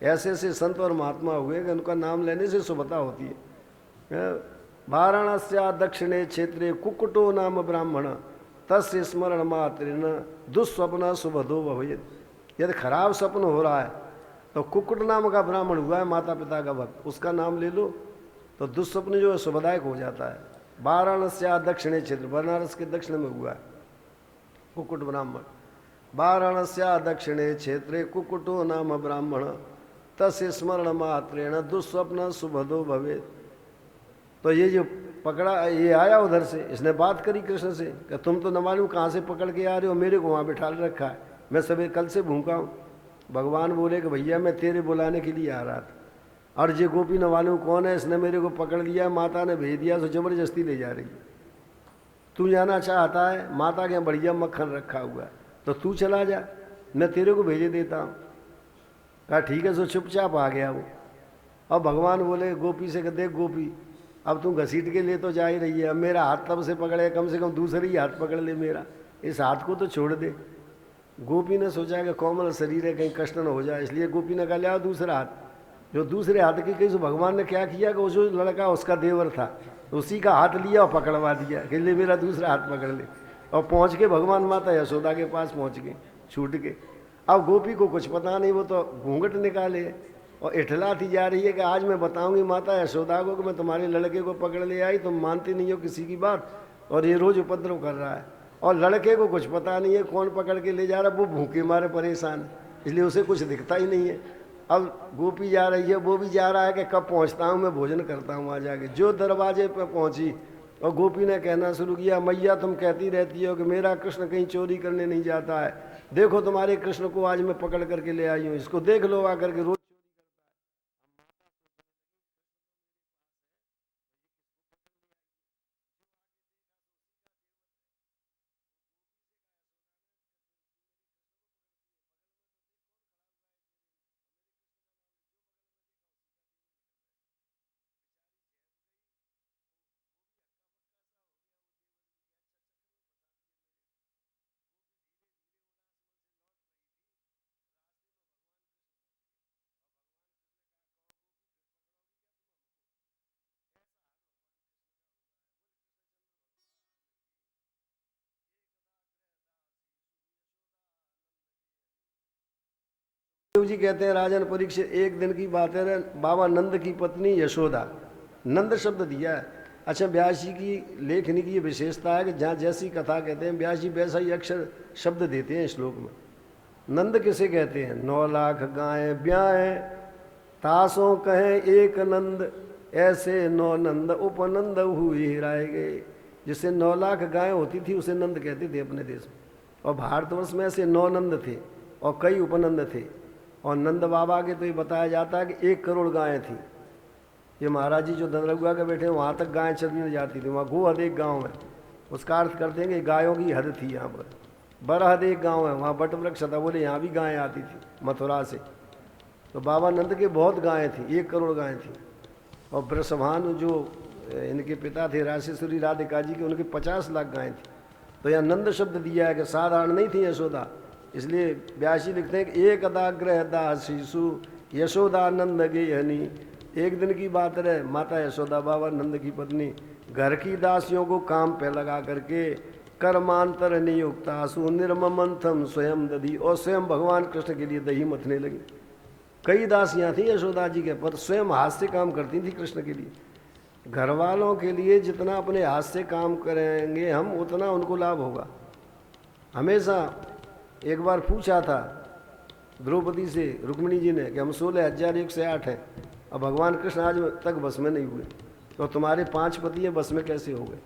ऐसे ऐसे संत और महात्मा हुए कि उनका नाम लेने से शुभता होती है। वाराणस्या दक्षिणे क्षेत्रे कुक्कुटो नाम ब्राह्मण तस्य स्मरण मात्रेण दुस्वप्न शुभदो भवेत्। यदि खराब स्वप्न हो रहा है तो कुक्कुट नाम का ब्राह्मण हुआ है, माता पिता का भक्त, उसका नाम ले लो तो दुस्वप्न जो है शुभदायक हो जाता है। वाराणस्या दक्षिणे क्षेत्र, बनारस के दक्षिण में हुआ है कुक्कुट ब्राह्मण। वाराणस्या दक्षिणे क्षेत्रे कुक्कुटो नाम ब्राह्मण तस्य स्मरण मात्रेण दुस्वप्न शुभदो भवेत्। तो ये जो पकड़ा, ये आया उधर से, इसने बात करी कृष्ण से कि तुम तो न मालूम कहाँ से पकड़ के आ रहे हो, मेरे को वहाँ बिठा रखा है, मैं सवेरे कल से भूखा हूँ। भगवान बोले कि भैया मैं तेरे बुलाने के लिए आ रहा था, और ये गोपी न मालूम कौन है, इसने मेरे को पकड़ लिया, माता ने भेज दिया, तो जबरदस्ती ले जा रही है। तू जाना चाहता है, माता के यहाँ बढ़िया मक्खन रखा हुआ है, तो तू चला जा, मैं तेरे को भेजे देता हूँ। कहा ठीक है, सो चुपचाप आ गया वो। अब भगवान बोले गोपी से कि देख गोपी, अब तू घसीट के ले तो जा ही रही है, अब मेरा हाथ तब से पकड़े, कम से कम दूसरे ही हाथ पकड़ ले मेरा, इस हाथ को तो छोड़ दे। गोपी ने सोचा कि कोमल शरीर है, कहीं कष्ट न हो जाए, इसलिए गोपी ने कहा लिया दूसरा हाथ। जो दूसरे हाथ की कहीं, भगवान ने क्या किया कि वो जो लड़का उसका देवर था उसी का हाथ लिया और पकड़वा दिया कि ले मेरा दूसरा हाथ पकड़ ले। और पहुँच के भगवान माता यशोदा के पास पहुँच गए छूट के। अब गोपी को कुछ पता नहीं, वो तो घूंघट निकाले और इठलाती जा रही है कि आज मैं बताऊंगी माता यशोदा को कि मैं तुम्हारे लड़के को पकड़ ले आई, तुम मानती नहीं हो किसी की बात, और ये रोज उपद्रव कर रहा है। और लड़के को कुछ पता नहीं है कौन पकड़ के ले जा रहा है, वो भूखे मारे परेशान है, इसलिए उसे कुछ दिखता ही नहीं है। अब गोपी जा रही है, वो भी जा रहा है कि कब पहुंचता हूँ, मैं भोजन करता हूँ वहाँ जाके। जो दरवाजे पर पहुंची और गोपी ने कहना शुरू किया, मैया तुम कहती रहती हो कि मेरा कृष्ण कहीं चोरी करने नहीं जाता है, देखो तुम्हारे कृष्ण को आज मैं पकड़ करके ले आई हूँ, इसको देख लो आकर के, रोज देव जी कहते हैं राजन परीक्षित, एक दिन की बात है, बाबा नंद की पत्नी यशोदा, नंद शब्द दिया है। अच्छा, व्यास जी की लेखनी की ये विशेषता है कि जहाँ जैसी कथा कहते हैं व्यास जी वैसा ही अक्षर शब्द देते हैं श्लोक में। नंद किसे कहते हैं? 9 लाख गायें ब्याएं तासों कहें एक नंद, ऐसे 9 नंद उपनंद हुए राय गए। जिससे 9 लाख गायें होती थी उसे नंद कहते थे अपने देश में। और भारतवर्ष में ऐसे 9 नंद थे और कई उपनंद थे। और नंद बाबा के तो ये बताया जाता है कि 1 करोड़ गायें थी। ये महाराज जी जो दंदरगुआ के बैठे वहाँ तक गायें चलने जाती थी। वहाँ गो हद एक गाँव है, उसका अर्थ करते हैं कि गायों की हद थी यहाँ पर। बरहद एक गाँव है, वहाँ बट वृक्ष था, बोले यहाँ भी गायें आती थी मथुरा से। तो बाबा नंद के बहुत गायें थी, 1 करोड़ गायें थी। और ब्रसभानु जो इनके पिता थे राशेश्वरी राधिका जी के, उनके 50 लाख गायें थी। तो यहाँ नंद शब्द दिया है कि साधारण नहीं थी यशोदा, इसलिए व्यास जी लिखते हैं कि एक अदाग्रह दास शिशु यशोदा नंद गे हनी। एक दिन की बात है, माता यशोदा बाबा नंद की पत्नी घर की दासियों को काम पे लगा करके कर्मांतर नियुक्तासु निर्ममंथम स्वयं दधी, और स्वयं भगवान कृष्ण के लिए दही मथने लगी। कई दासियां थी यशोदा जी के, पर स्वयं हाथ से काम करती थी कृष्ण के लिए। घर वालों के लिए जितना अपने हाथ से काम करेंगे हम, उतना उनको लाभ होगा। हमेशा एक बार पूछा था द्रौपदी से रुक्मिणी जी ने कि हम 16,108 हैं, अब भगवान कृष्ण आज तक बस में नहीं हुए, तो तुम्हारे 5 पति हैं, बस में कैसे हो गए?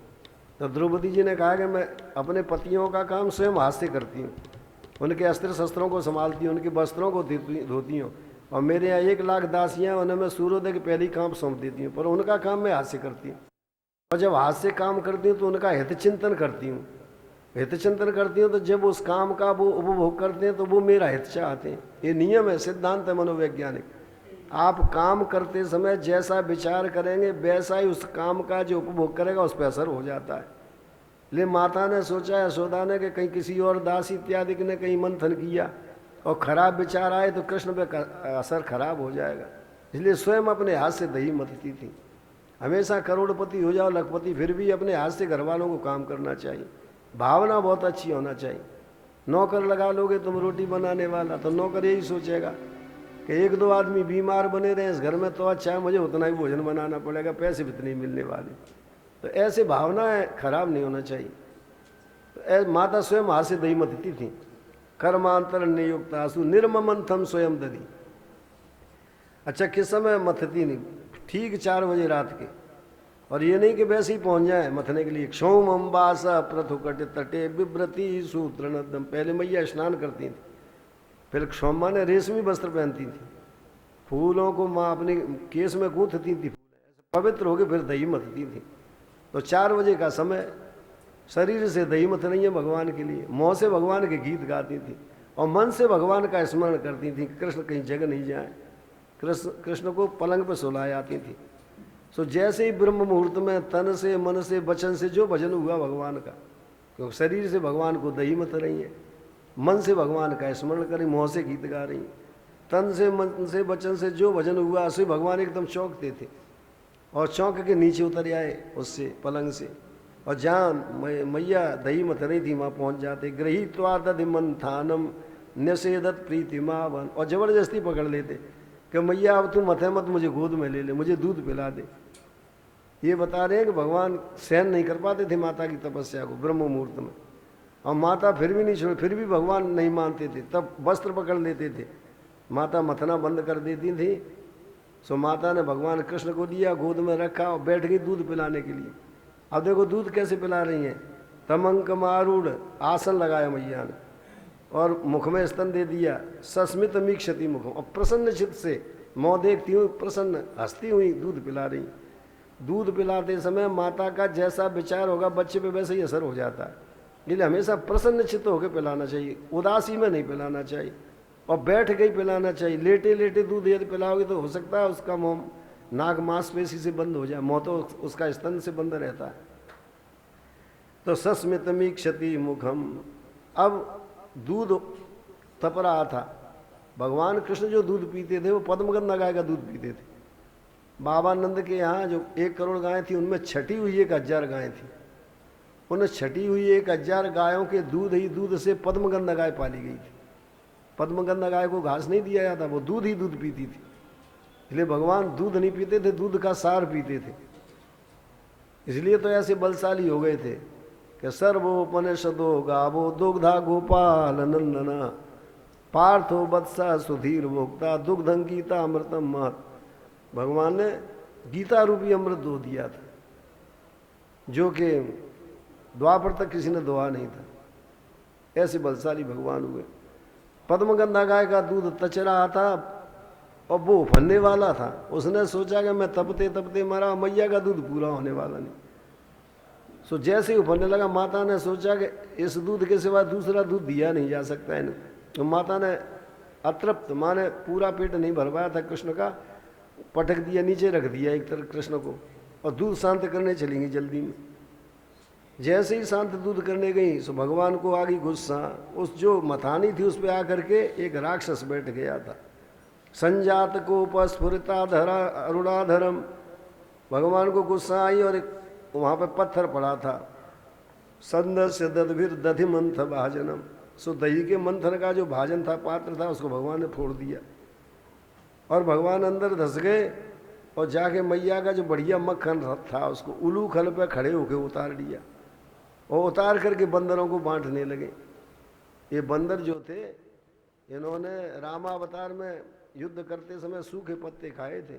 तो द्रौपदी जी ने कहा कि मैं अपने पतियों का काम स्वयं हाथ से करती हूँ, उनके अस्त्र शस्त्रों को संभालती हूँ, उनके वस्त्रों को धोती हूँ, और मेरे यहाँ 1 लाख दासियाँ, उन्हें मैं सूर्योदय के पहले ही काम सौंप देती हूँ, पर उनका काम मैं हाथ से करती हूँ। और जब हाथ से काम करती हूँ तो उनका हित चिंतन करती हूँ। हित चिंतन करती हैं तो जब उस काम का वो उपभोग करते हैं तो वो मेरा हित चाहते हैं। ये नियम है, सिद्धांत है मनोवैज्ञानिक। आप काम करते समय जैसा विचार करेंगे वैसा ही उस काम का जो उपभोग करेगा उस पर असर हो जाता है। ले माता ने सोचा, यशोदा ने, कि कहीं किसी और दास इत्यादि ने कहीं मंथन किया और खराब विचार आए तो कृष्ण पे असर खराब हो जाएगा, इसलिए स्वयं अपने हाथ से दही मथती थी। हमेशा करोड़पति हो जाओ लखपति, फिर भी अपने हाथ से घर वालों को काम करना चाहिए। भावना बहुत अच्छी होना चाहिए। नौकर लगा लोगे तुम रोटी बनाने वाला, तो नौकर यही सोचेगा कि एक दो आदमी बीमार बने रहे इस घर में तो अच्छा है, मुझे उतना ही भोजन बनाना पड़ेगा, पैसे भी इतने मिलने वाले। तो ऐसे भावनाएं खराब नहीं होना चाहिए। तो माता स्वयं हाथ से दही मथती थी। कर्मांतर नियुक्त आंसू निर्ममंथम स्वयं दधी। अच्छा, किस समय मथती नहीं? ठीक 4 बजे रात के। और ये नहीं कि वैसे ही पहुंच जाए मथने के लिए। क्षोम अम्बासा प्रथुकट तटे बिभ्रती सूत्र नदम। पहले मैया स्नान करती थी, फिर क्षोमा ने रेशमी वस्त्र पहनती थी, फूलों को माँ अपने केस में गूंथती थी, पवित्र होकर फिर दही मथती थी। तो 4 बजे का समय, शरीर से दही मथ नहीं है भगवान के लिए, मुँह से भगवान के गीत गाती थी और मन से भगवान का स्मरण करती थी। कृष्ण कहीं जग नहीं जाए। कृष्ण को पलंग पर सुलाए आती थी। सो जैसे ही ब्रह्म मुहूर्त में तन से, मन से, वचन से जो भजन हुआ भगवान का, क्योंकि शरीर से भगवान को दही मत रही है, मन से भगवान का स्मरण करें, मुँह से गीत गा रही, तन से, मन से, वचन से जो भजन हुआ उससे भगवान एकदम चौंकते थे और चौंक के नीचे उतर आए उससे, पलंग से। और जहाँ मैया दही मत रही थी वहाँ पहुँच जाते। गृहीत्वा दधिमंथानम निषेधत प्रीतिमावन। और जबरदस्ती पकड़ लेते कि मैया अब तू मत है मत, मुझे गोद में ले ले, मुझे दूध पिला दे। ये बता रहे हैं कि भगवान सहन नहीं कर पाते थे माता की तपस्या को ब्रह्म मुहूर्त में। और माता फिर भी नहीं छोड़, फिर भी भगवान नहीं मानते थे, तब वस्त्र पकड़ लेते थे, माता मथना बंद कर देती थी। सो माता ने भगवान कृष्ण को दिया, गोद में रखा और बैठ गई दूध पिलाने के लिए। अब देखो दूध कैसे पिला रही हैं। तमंक मारूढ़ आसन लगाया मैया ने और मुख में स्तन दे दिया। सस्मित मीक्षति मुखम, और प्रसन्न चित्त से मुँह देखती हुई प्रसन्न हंसती हुई दूध पिला रही। दूध पिलाते समय माता का जैसा विचार होगा बच्चे पे वैसे ही असर हो जाता है, इसलिए हमेशा प्रसन्न चित्त होकर पिलाना चाहिए, उदासी में नहीं पिलाना चाहिए। और बैठ के ही पिलाना चाहिए। लेटे लेटे दूध यदि पिलाओगे तो हो सकता है उसका मुँह नाक मांसपेशी से बंद हो जाए, मुँह तो उसका स्तन से बंद रहता है। तो सस्मित मीक्षति मुखम। अब दूध तप रहा था। भगवान कृष्ण जो दूध पीते थे वो पद्मगंधा गाय का दूध पीते थे। बाबा नंद के यहाँ जो 1 करोड़ गायें थी उनमें छठी हुई 1000 गायें थी। उन छठी हुई 1000 गायों के दूध ही दूध से पद्मगंधा गाय पाली गई थी। पद्मगंधा गाय को घास नहीं दिया जाता, वो दूध ही दूध पीती थी। इसलिए भगवान दूध नहीं पीते थे, दूध का सार पीते थे। इसलिए तो ऐसे बलशाली हो गए थे कि सर्वोपनिषदो गावो दुग्धा गोपाल नंदना पार्थो वत्सा सुधीर भोक्ता दुग्धं गीता अमृतम महत। भगवान ने गीता रूपी अमृत दो दिया था, जो कि द्वापर तक किसी ने दोहा नहीं था। ऐसे बलशाली भगवान हुए। पद्मगंधा गाय का दूध तच रहा था और वो उफनने वाला था। उसने सोचा कि मैं तपते तपते मरा, मैया का दूध पूरा होने वाला नहीं। सो जैसे ही उफनने लगा, माता ने सोचा कि इस दूध के सिवा दूसरा दूध दिया नहीं जा सकता है। तो माता ने अतृप्त, माने पूरा पेट नहीं भर पाया था कृष्ण का, पटक दिया, नीचे रख दिया एक तरफ कृष्ण को, और दूध शांत करने चलेंगी जल्दी में। जैसे ही शांत दूध करने गई सो भगवान को आ गई गुस्सा। उस जो मथानी थी उस पर आकर के एक राक्षस बैठ गया था। संजात को उपस्फुरता धरा अरुणाधरम। भगवान को गुस्सा आई और एक वहाँ पे पत्थर पड़ा था। संदस्य दधभिर दधि मंथ भाजनम। सो दही के मंथन का जो भाजन था, पात्र था, उसको भगवान ने फोड़ दिया और भगवान अंदर धस गए और जाके मैया का जो बढ़िया मक्खन था उसको उलू खल पे खड़े होके उतार दिया और उतार करके बंदरों को बांटने लगे। ये बंदर जो थे, इन्होंने रामावतार में युद्ध करते समय सूखे पत्ते खाए थे,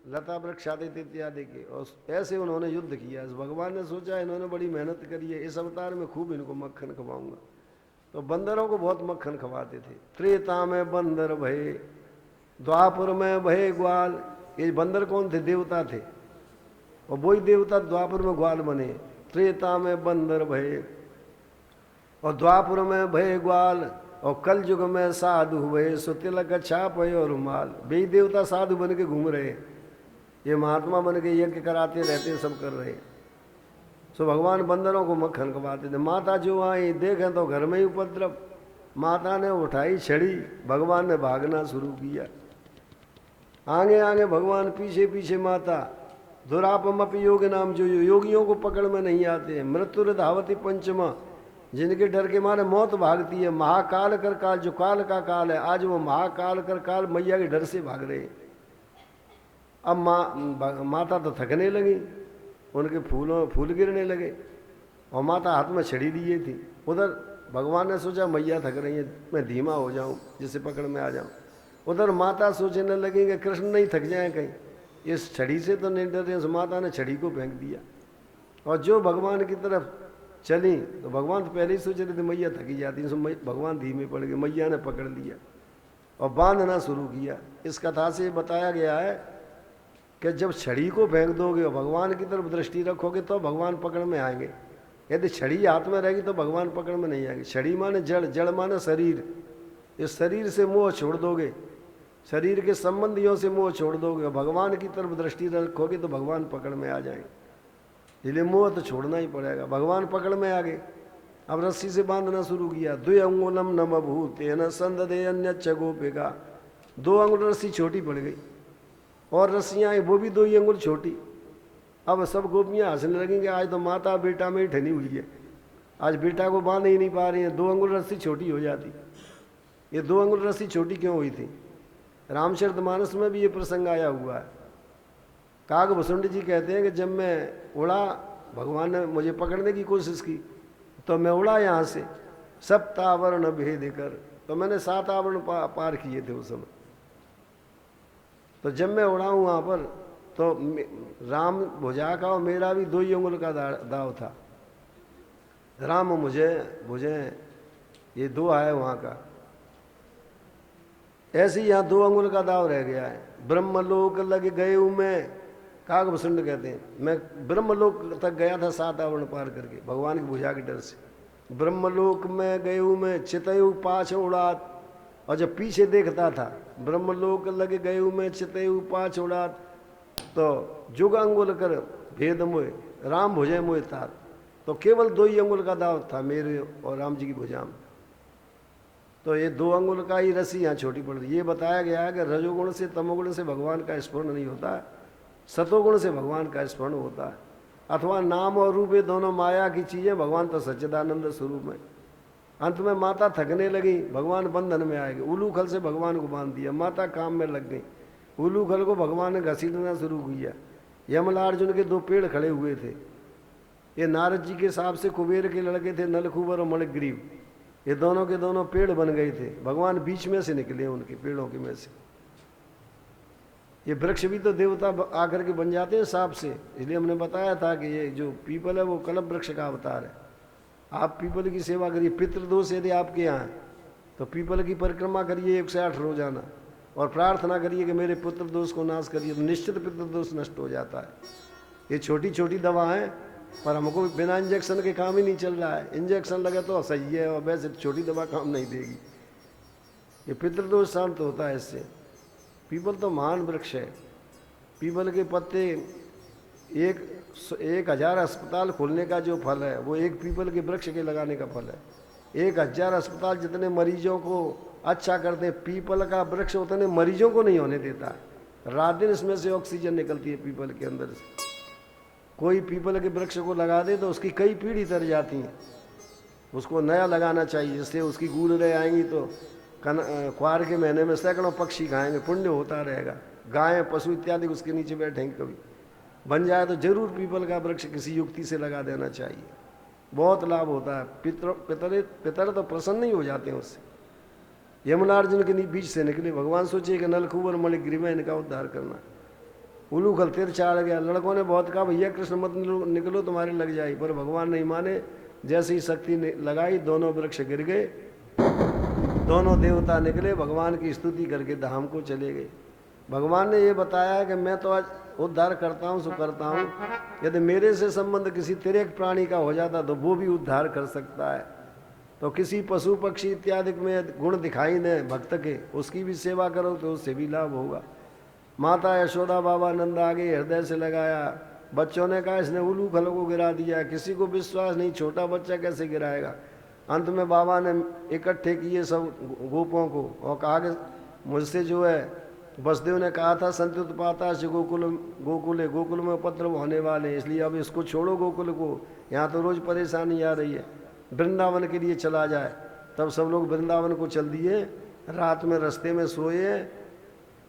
लता वृक्ष आदि इत्यादि के, और ऐसे उन्होंने युद्ध किया। भगवान ने सोचा इन्होंने बड़ी मेहनत करी है, इस अवतार में खूब इनको मक्खन खवाऊंगा। तो बंदरों को बहुत मक्खन खवाते थे। त्रेता में बंदर भये, द्वापर में भये ग्वाल। ये बंदर कौन थे? देवता थे, और वही देवता द्वापर में ग्वाल बने। त्रेता में बंदर भये, और द्वापुर में भये ग्वाल, और कल युग में साधु हुए, सो तिलक छाप और रुमाल। वे देवता साधु बन के घूम रहे, ये महात्मा बन के यज्ञ कराते रहते, सब कर रहे। सो भगवान बंदरों को मक्खन खवाते थे। माता जो आई देखें तो घर में ही उपद्रव। माता ने उठाई छड़ी, भगवान ने भागना शुरू किया। आगे आगे भगवान, पीछे पीछे माता। दुरापमप योग नाम, जो योगियों को पकड़ में नहीं आते। मृत्यु धावती पंचमा, जिनके डर के मारे मौत भागती है। महाकाल कर काल, जो काल का काल है, आज वो महाकाल कर काल मैया के डर से भाग रहे। अब माता तो थकने लगी, उनके फूल गिरने लगे, और माता हाथ में छड़ी लिए थी। उधर भगवान ने सोचा मैया थक रही है, मैं धीमा हो जाऊं, जिससे पकड़ में आ जाऊं। उधर माता सोचने लगी कि कृष्ण नहीं थक जाए कहीं, इस छड़ी से तो नहीं डरते। उस माता ने छड़ी को फेंक दिया, और जो भगवान की तरफ चली, तो भगवान तो पहले ही सोच रहे थे मैया थकी जाती है, भगवान धीमे पड़ गए। मैया ने पकड़ लिया और बांधना शुरू किया। इस कथा से बताया गया है कि जब छड़ी को फेंक दोगे और भगवान की तरफ दृष्टि रखोगे तो भगवान पकड़ में आएंगे। यदि छड़ी हाथ में रहेगी तो भगवान पकड़ में नहीं आएगी। छड़ी माने जड़, जड़ माने शरीर। इस शरीर से मोह छोड़ दोगे, शरीर के संबंधियों से मोह छोड़ दोगे, भगवान की तरफ दृष्टि रखोगे तो भगवान पकड़ में आ जाएंगे। इसलिए मोह तो छोड़ना ही पड़ेगा। भगवान पकड़ में आ गए, अब रस्सी से बांधना शुरू किया। 2 अंगुलम नम भूतेन संददे अन्य गोपेगा। 2 अंगुल रस्सी छोटी पड़ गई, और रस्सियाँ आई वो भी 2 ही अंगुल छोटी। अब सब गोपियाँ हंसने लगेंगे, आज तो माता बेटा में ही ठनी हुई है, आज बेटा को बांध ही नहीं पा रही है, 2 अंगुल रस्सी छोटी हो जाती। ये 2 अंगुल रस्सी छोटी क्यों हुई थी? रामचरितमानस में भी ये प्रसंग आया हुआ है। काकभूषुंड जी कहते हैं कि जब मैं उड़ा, भगवान ने मुझे पकड़ने की कोशिश की, तो मैं उड़ा यहाँ से, 7 आवरण भेद कर, तो मैंने 7 आवरण पार किए थे उस समय। तो जब मैं उड़ा हूँ वहाँ पर, तो राम भुजा का और मेरा भी 2 ही अंगुल का दाव था। राम मुझे ये 2 आए वहाँ का, ऐसे ही यहाँ 2 अंगुल का दाव रह गया है। ब्रह्मलोक लग गए हूँ मैं, काकभूषुंड कहते हैं, मैं ब्रह्मलोक तक गया था 7 आवरण पार करके, भगवान की भुजा के डर से। ब्रह्मलोक में गए हूँ मैं, चितयु पाछ उड़ात, और जब पीछे देखता था, ब्रह्मलोक लग गए हूँ मैं, चितयु पाछ उड़ात, तो जुग अंगुल कर भेद मोय, राम भुजय मोय तात। तो केवल 2 ही अंगुल का दाव था मेरे और राम जी की भुजा में। तो ये 2 अंगुल का ही रस्सी यहाँ छोटी पड़ रही। ये बताया गया है कि रजोगुण से तमोगुण से भगवान का स्मरण नहीं होता है, सतोगुण से भगवान का स्मरण होता है। अथवा नाम और रूप, ये दोनों माया की चीजें, भगवान तो सच्चिदानंद स्वरूप में। अंत में माता थकने लगी, भगवान बंधन में आएंगे। उलूखल से भगवान को बांध दिया, माता काम में लग गई। उलूखल को भगवान ने घसीटना शुरू किया। यमलार्जुन के 2 पेड़ खड़े हुए थे। ये नारद जी के हिसाब से कुबेर के लड़के थे, नलकूबर और मणिग्रीव। ये दोनों के दोनों पेड़ बन गए थे, भगवान बीच में से निकले उनके पेड़ों के में से। ये वृक्ष भी तो देवता आकर के बन जाते हैं सांप से, इसलिए हमने बताया था कि ये जो पीपल है वो कल्प वृक्ष का अवतार है। आप पीपल की सेवा करिए। पितृदोष यदि आपके यहाँ तो पीपल की परिक्रमा करिए 108 रोजाना, और प्रार्थना करिए कि मेरे पुत्र दोष को नाश करिए, तो निश्चित पितृदोष नष्ट हो जाता है। ये छोटी छोटी दवा है, पर हमको बिना इंजेक्शन के काम ही नहीं चल रहा है। इंजेक्शन लगे तो सही है, और वैसे छोटी दवा काम नहीं देगी। ये पितृदोष शांत होता है इससे। पीपल तो महान वृक्ष है। पीपल के पत्ते 1000 अस्पताल खोलने का जो फल है, वो एक पीपल के वृक्ष के लगाने का फल है। 1000 अस्पताल जितने मरीजों को अच्छा करते हैं, पीपल का वृक्ष उतने मरीजों को नहीं होने देता। रात दिन इसमें से ऑक्सीजन निकलती है पीपल के अंदर से। कोई पीपल के वृक्ष को लगा दे तो उसकी कई पीढ़ी तर जाती हैं। उसको नया लगाना चाहिए, जिससे उसकी गूलरें आएंगी तो क्वार के महीने में सैकड़ों पक्षी खाएंगे, पुण्य होता रहेगा। गायें पशु इत्यादि उसके नीचे बैठेंगे। कभी बन जाए तो जरूर पीपल का वृक्ष किसी युक्ति से लगा देना चाहिए, बहुत लाभ होता है। पितर तो प्रसन्न ही हो जाते हैं उससे। यमुनार्जुन के बीच से निकले, भगवान सोचे कि नलकूबर मणिग्रीव में इनका उद्धार करना। उलूखल तीर चाड़ गया। लड़कों ने बहुत कहा भैया कृष्ण मत निकलो, तुम्हारे लग जाए, पर भगवान नहीं माने। जैसे ही शक्ति लगाई, दोनों वृक्ष गिर गए। दोनों देवता निकले, भगवान की स्तुति करके धाम को चले गए। भगवान ने ये बताया कि मैं तो आज उद्धार करता हूँ सो करता हूँ। यदि मेरे से संबंध किसी तिर्यक प्राणी का हो जाता तो वो भी उद्धार कर सकता है। तो किसी पशु पक्षी इत्यादि में गुण दिखाई दे भक्त के, उसकी भी सेवा करो तो उससे भी लाभ होगा। माता यशोदा बाबा नंद आगे हृदय से लगाया। बच्चों ने कहा इसने उल्लू फल को गिरा दिया, किसी को विश्वास नहीं, छोटा बच्चा कैसे गिराएगा। अंत में बाबा ने इकट्ठे किए सब गोपों को और कहा कि मुझसे जो है वसुदेव ने कहा था संत्युत्पाता से गोकुल में उपद्रव होने वाले हैं, इसलिए अब इसको छोड़ो गोकुल को, यहाँ तो रोज़ परेशानी आ रही है, वृंदावन के लिए चला जाए। तब सब लोग वृंदावन को चल दिए। रात में रास्ते में सोए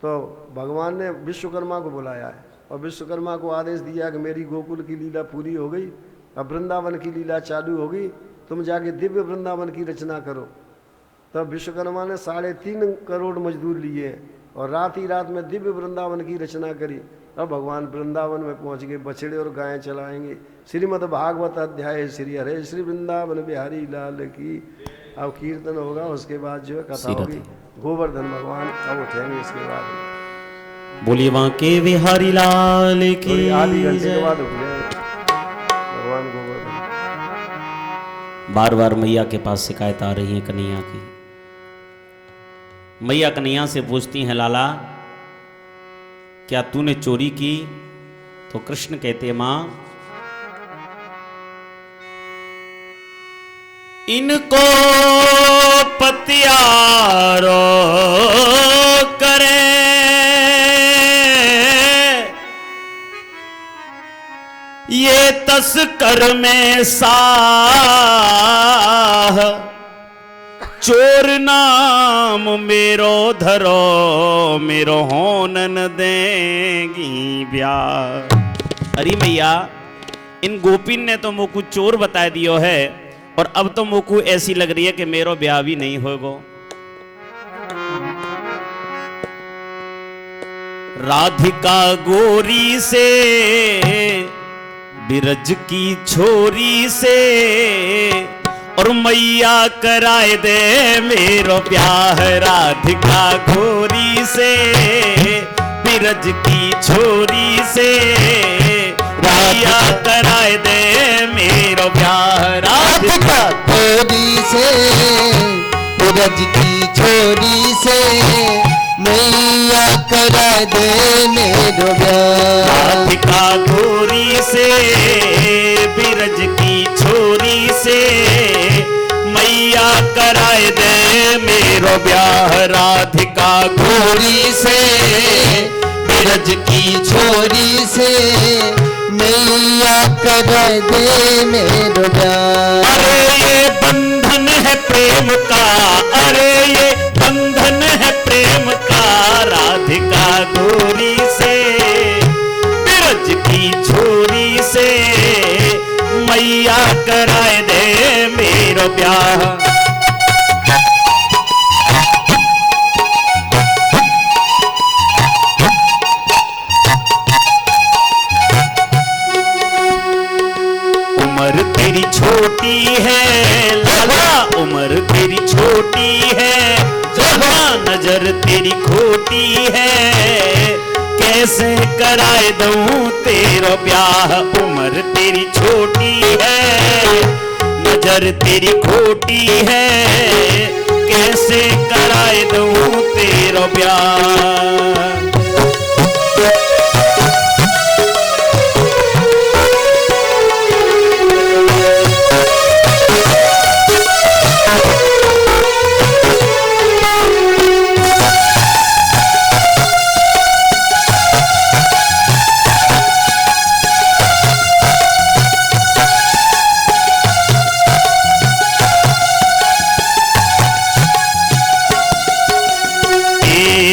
तो भगवान ने विश्वकर्मा को बुलाया है और विश्वकर्मा को आदेश दिया कि मेरी गोकुल की लीला पूरी हो गई, अब वृंदावन की लीला चालू होगी, तुम जाके दिव्य वृंदावन की रचना करो। तब विश्वकर्मा ने 3.5 करोड़ मजदूर लिए और रात ही रात में दिव्य वृंदावन की रचना करी। अब भगवान वृंदावन में पहुंच गए, बछड़े और गायें चलाएंगे। श्रीमद् भागवत अध्याय श्री हरे श्री वृंदावन बिहारी लाल की। अब कीर्तन होगा, उसके बाद जो है कथा होगी। गोवर्धन भगवान अब उठेंगे इसके बाद। बोलिए वहां के बिहारी लाल की। आधी घंटे के बाद उठ गए भगवान गोवर्धन। बार बार मैया के पास शिकायत आ रही है कन्हैया की। मैया कन्हैया से पूछती हैं लाला क्या तूने चोरी की? तो कृष्ण कहते मां इनको पतियारो करे ये तस्कर में साह चोर नाम मेरो धरो मेरो होनन देगी ब्याह। अरे मैया इन गोपिन ने तो मोकू चोर बता दियो है और अब तो मोकू ऐसी लग रही है कि मेरो ब्याह भी नहीं होगा। राधिका गोरी से बिरज की छोरी से और मैया कराए दे मेरो ब्याह। राधिका गोरी से बिरज की छोरी से मैया कराए दे मेरो ब्याह। राधिका गोरी से बिरज की छोरी से मैया कराए दे मेरो ब्याह। राधिका गोरी से बिरज की छोरी से मैया कराए दे मेरो ब्याह। राधिका गोरी से बिरज की छोरी से मैया कराए दे मेरो ब्याह। अरे ये बंधन है प्रेम का, अरे ये बंधन है प्रेम का। राधिका गोरी से बिरज की छोरी से मैया कराए दे मेरो ब्याह। उम्र तेरी छोटी है लाला, उम्र तेरी छोटी है, जहाँ नजर तेरी खोटी है, कैसे कराए दूं तेरा ब्याह। उम्र तेरी छोटी है, नजर तेरी खोटी है, कैसे कराए दूं तेरा ब्याह।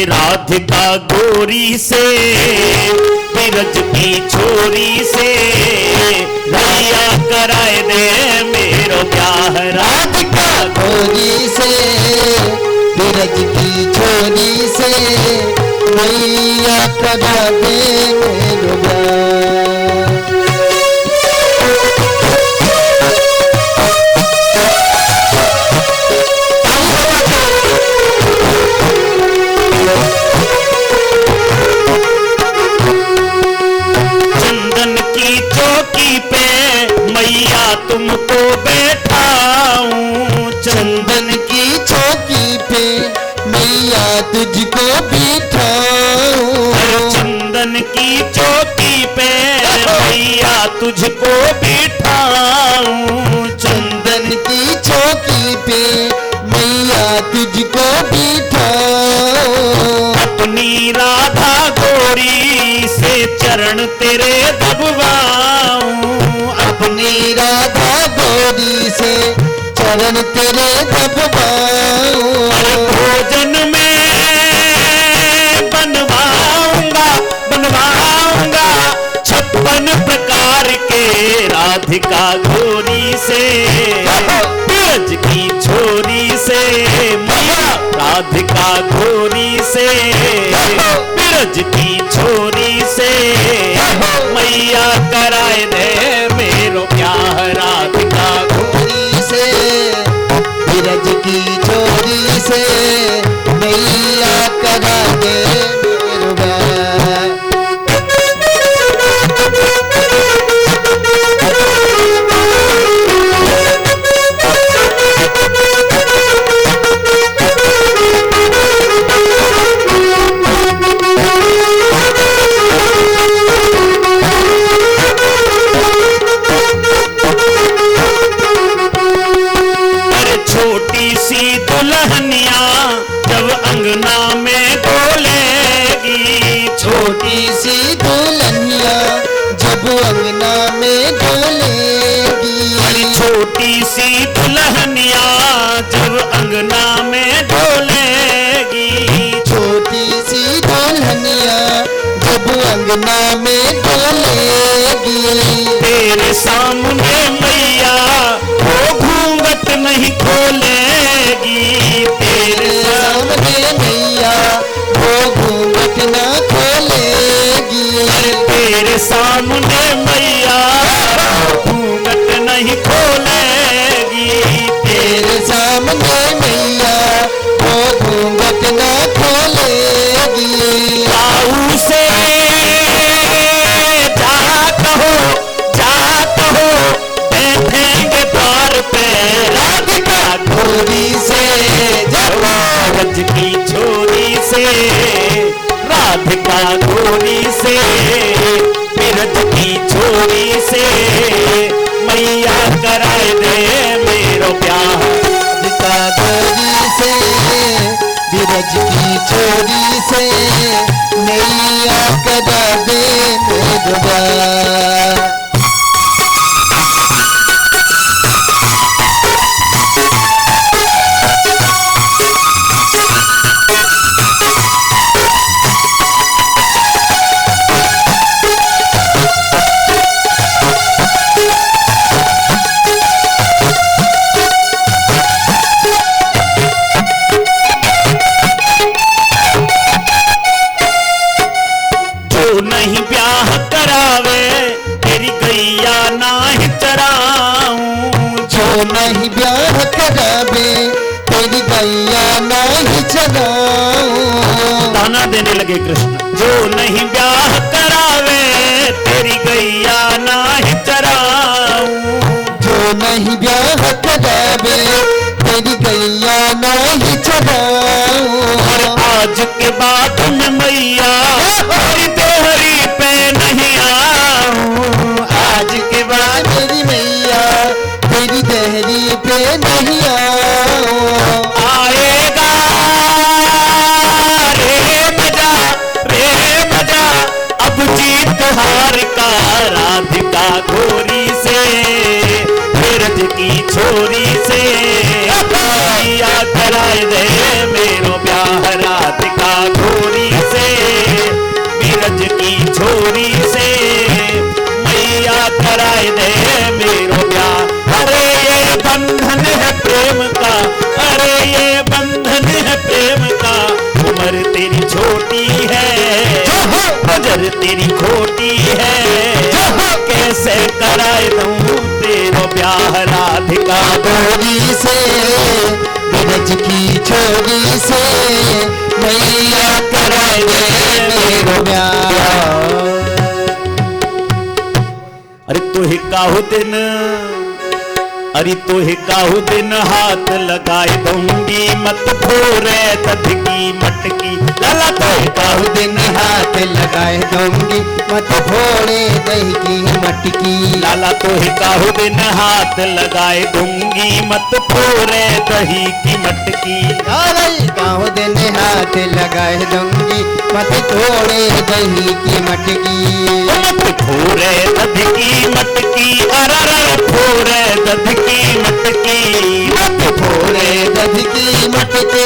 राधिका गोरी से बिरज की छोरी से मैया कराए दे मेरो ब्याह। राधिका गोरी से बिरज की छोरी से मैया कराए दे मेरो ब्याह। तुझको बिठाऊं। चंदन की चौकी पे मैया तुझको बिठाऊं। चंदन की चौकी पे मैया तुझको बिठाऊं। अपनी राधा गोरी से चरण तेरे दबवाऊं। अपनी राधा गोरी से चरण तेरे दबवाऊं। भोजन में बनवाऊंगा 56 प्रकार के राधिका गोरी से। ब्रज की छोरी से मैया राधिका गोरी से। ब्रज की छोरी से मैया कराए दे मेरो प्यार राधिका गोरी से ब्रज की छोरी से मैया करा दे मेरो प्यार। छोटी सी दुल्हनिया जब अंगना में डोलेगी। छोटी सी दुल्हनिया जब अंगना में डोलेगी। छोटी सी दुल्हनिया जब अंगना में डोलेगी। छोटी सी दुल्हनिया जब अंगना में डोलेगी। तेरे सामने मैया वो घूंघट नहीं खोलेगी। तेरे सामने मैया वो घूंघट ना खोलेगी। तेरे सामने मैया घूंघट नहीं खोलेगी। तेरे सामने मैया वो घूंघट ना खोलेगी। ताऊ से जात हो बैठेंगे द्वार पे राधिका गोरी से ब्रज की छोरी से राधिका गोरी से। ब्रज की छोरी से मैया कराए दे मेरो प्यार। राधिका गोरी से ब्रज की छोरी से मैया करा दे मेरो प्यार। नहीं ब्याह करावे तेरी गैया नाही चराऊं। जो नहीं ब्याह करावे तेरी गैया नहीं चराऊं। ताना देने लगे कृष्ण। जो नहीं ब्याह करावे तेरी गैया नाही चराऊं। जो नहीं ब्याह करावे तेरी गैया नहीं चराऊं। और आज के बाद में मैया तेरी देहरी पे नहीं आऊं। आज के बाद मेरी मैया तेरी देहरी पे नहीं आऊं। आएगा रे मजा अब जीत हार का राधिका गोरी से। ब्रज की छोरी से मैया कराए दे मेरो प्यार राधिका गोरी से। ब्रज की छोरी से मैया कराए दे मेरो प्यार। अरे ये बंधन है प्रेम का। अरे ये बंधन है प्रेम का। उम्र तेरी छोटी है नजर तेरी खोटी है। कैसे कराए दूं तेरो प्यार राधिका गोरी से ब्रज की छोरी से मैया कराए दे मेरो प्यार। अरे तू ही काहू दिन अरे तोहे काहू दिन हाथ लगाए दूंगी मत फोरे दध की मटकी लाला तोहे काहू दिन हाथ लगाए दूंगी मत फोड़े दही की मटकी लाला तोहे काहू दिन हाथ लगाए दूंगी मत फोरे दही की मटकी काहू दिन हाथ लगाए दूंगी मत फोड़े दही की मटकी मत फोरे दध की मटकी अरे फोरे दध की मटकी मत फोड़े दध की मटकी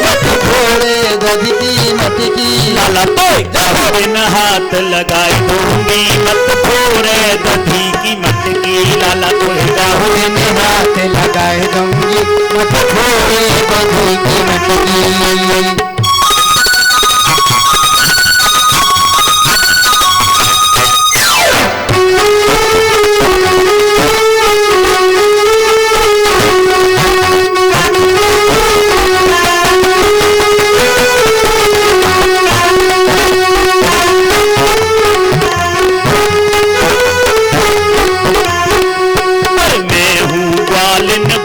मत फोड़े दध की मटकी लाला तोहे काहू दिन हाथ लगाए दूंगी मत फोरे दधी की मटकी लाला तोहे काहू दिन हाथ लगाए दूंगी मत फोड़े दही की मटकी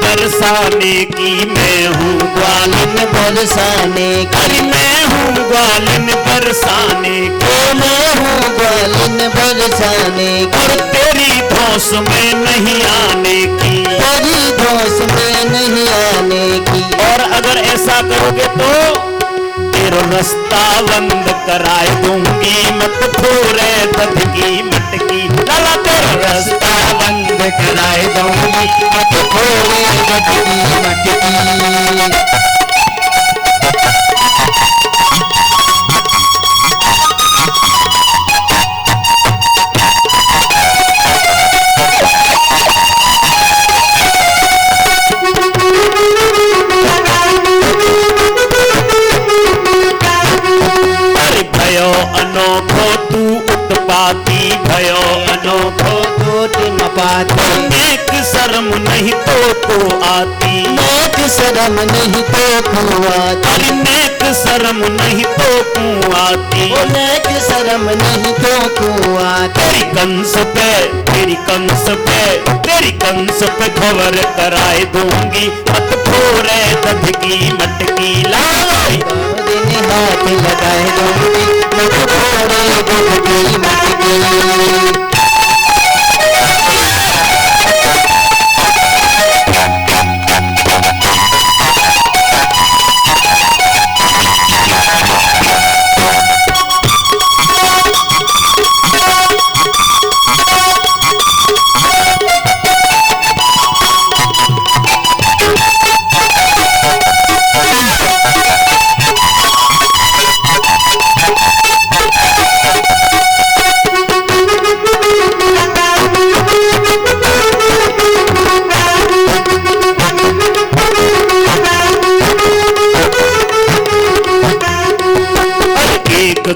बरसाने की मैं हूँ ग्वालिन बरसाने की मैं हूँ ग्वालिन बरसाने की मैं हूँ ग्वालिन बरसाने और की तेरी धौस में नहीं आने की तेरी धौस में नहीं आने की और अगर ऐसा करोगे तो तेरा रास्ता बंद कराए दूंगी मत फोरे दध की मटकी लाला तेरा रास्ता बंद कराए दूंगी मत फोड़े दध की मटकी भयो अनोखो तू उत्पाती भयो अनोखो न पाती नेक शर्म नहीं तो आती नेक शर्म नहीं तो कुआती अरे नेक शर्म नहीं तो आती नेक शर्म नहीं तो कुआती तेरी कंस पे तेरी कंस पे तेरी कंस पे खबर कराए दूंगी मत फोरे दध की मटकी लाई दिन हाथ लगाए दूंगी मत फोड़े दध की मटकी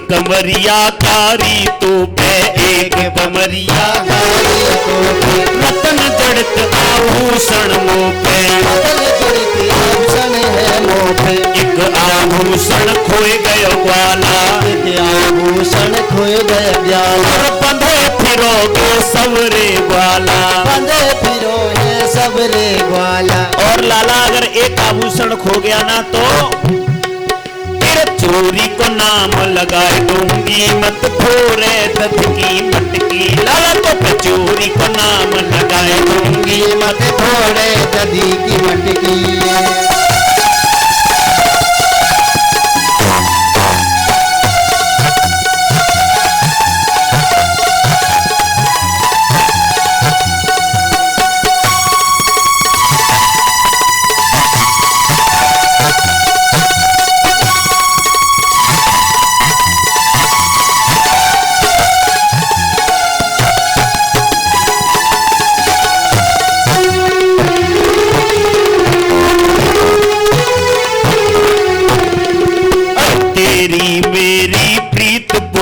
कमरिया कारी तो पे एक बमरिया रतन जड़त आभूषण मुँह पे आभूषण है मुँह पे एक आभूषण खोए गयो ग्वाला आभूषण खोए गए ग्वाला और बंधे फिरोगे सवरे ग्वाला बंधे फिरो है सबरे ग्वाला और लाला अगर एक आभूषण खो गया ना तो चोरी को नाम लगाए दूंगी मत फोरे दध की मटकी लाला तो पे चोरी को नाम लगाए दूंगी मत फोड़े दधी की मटकी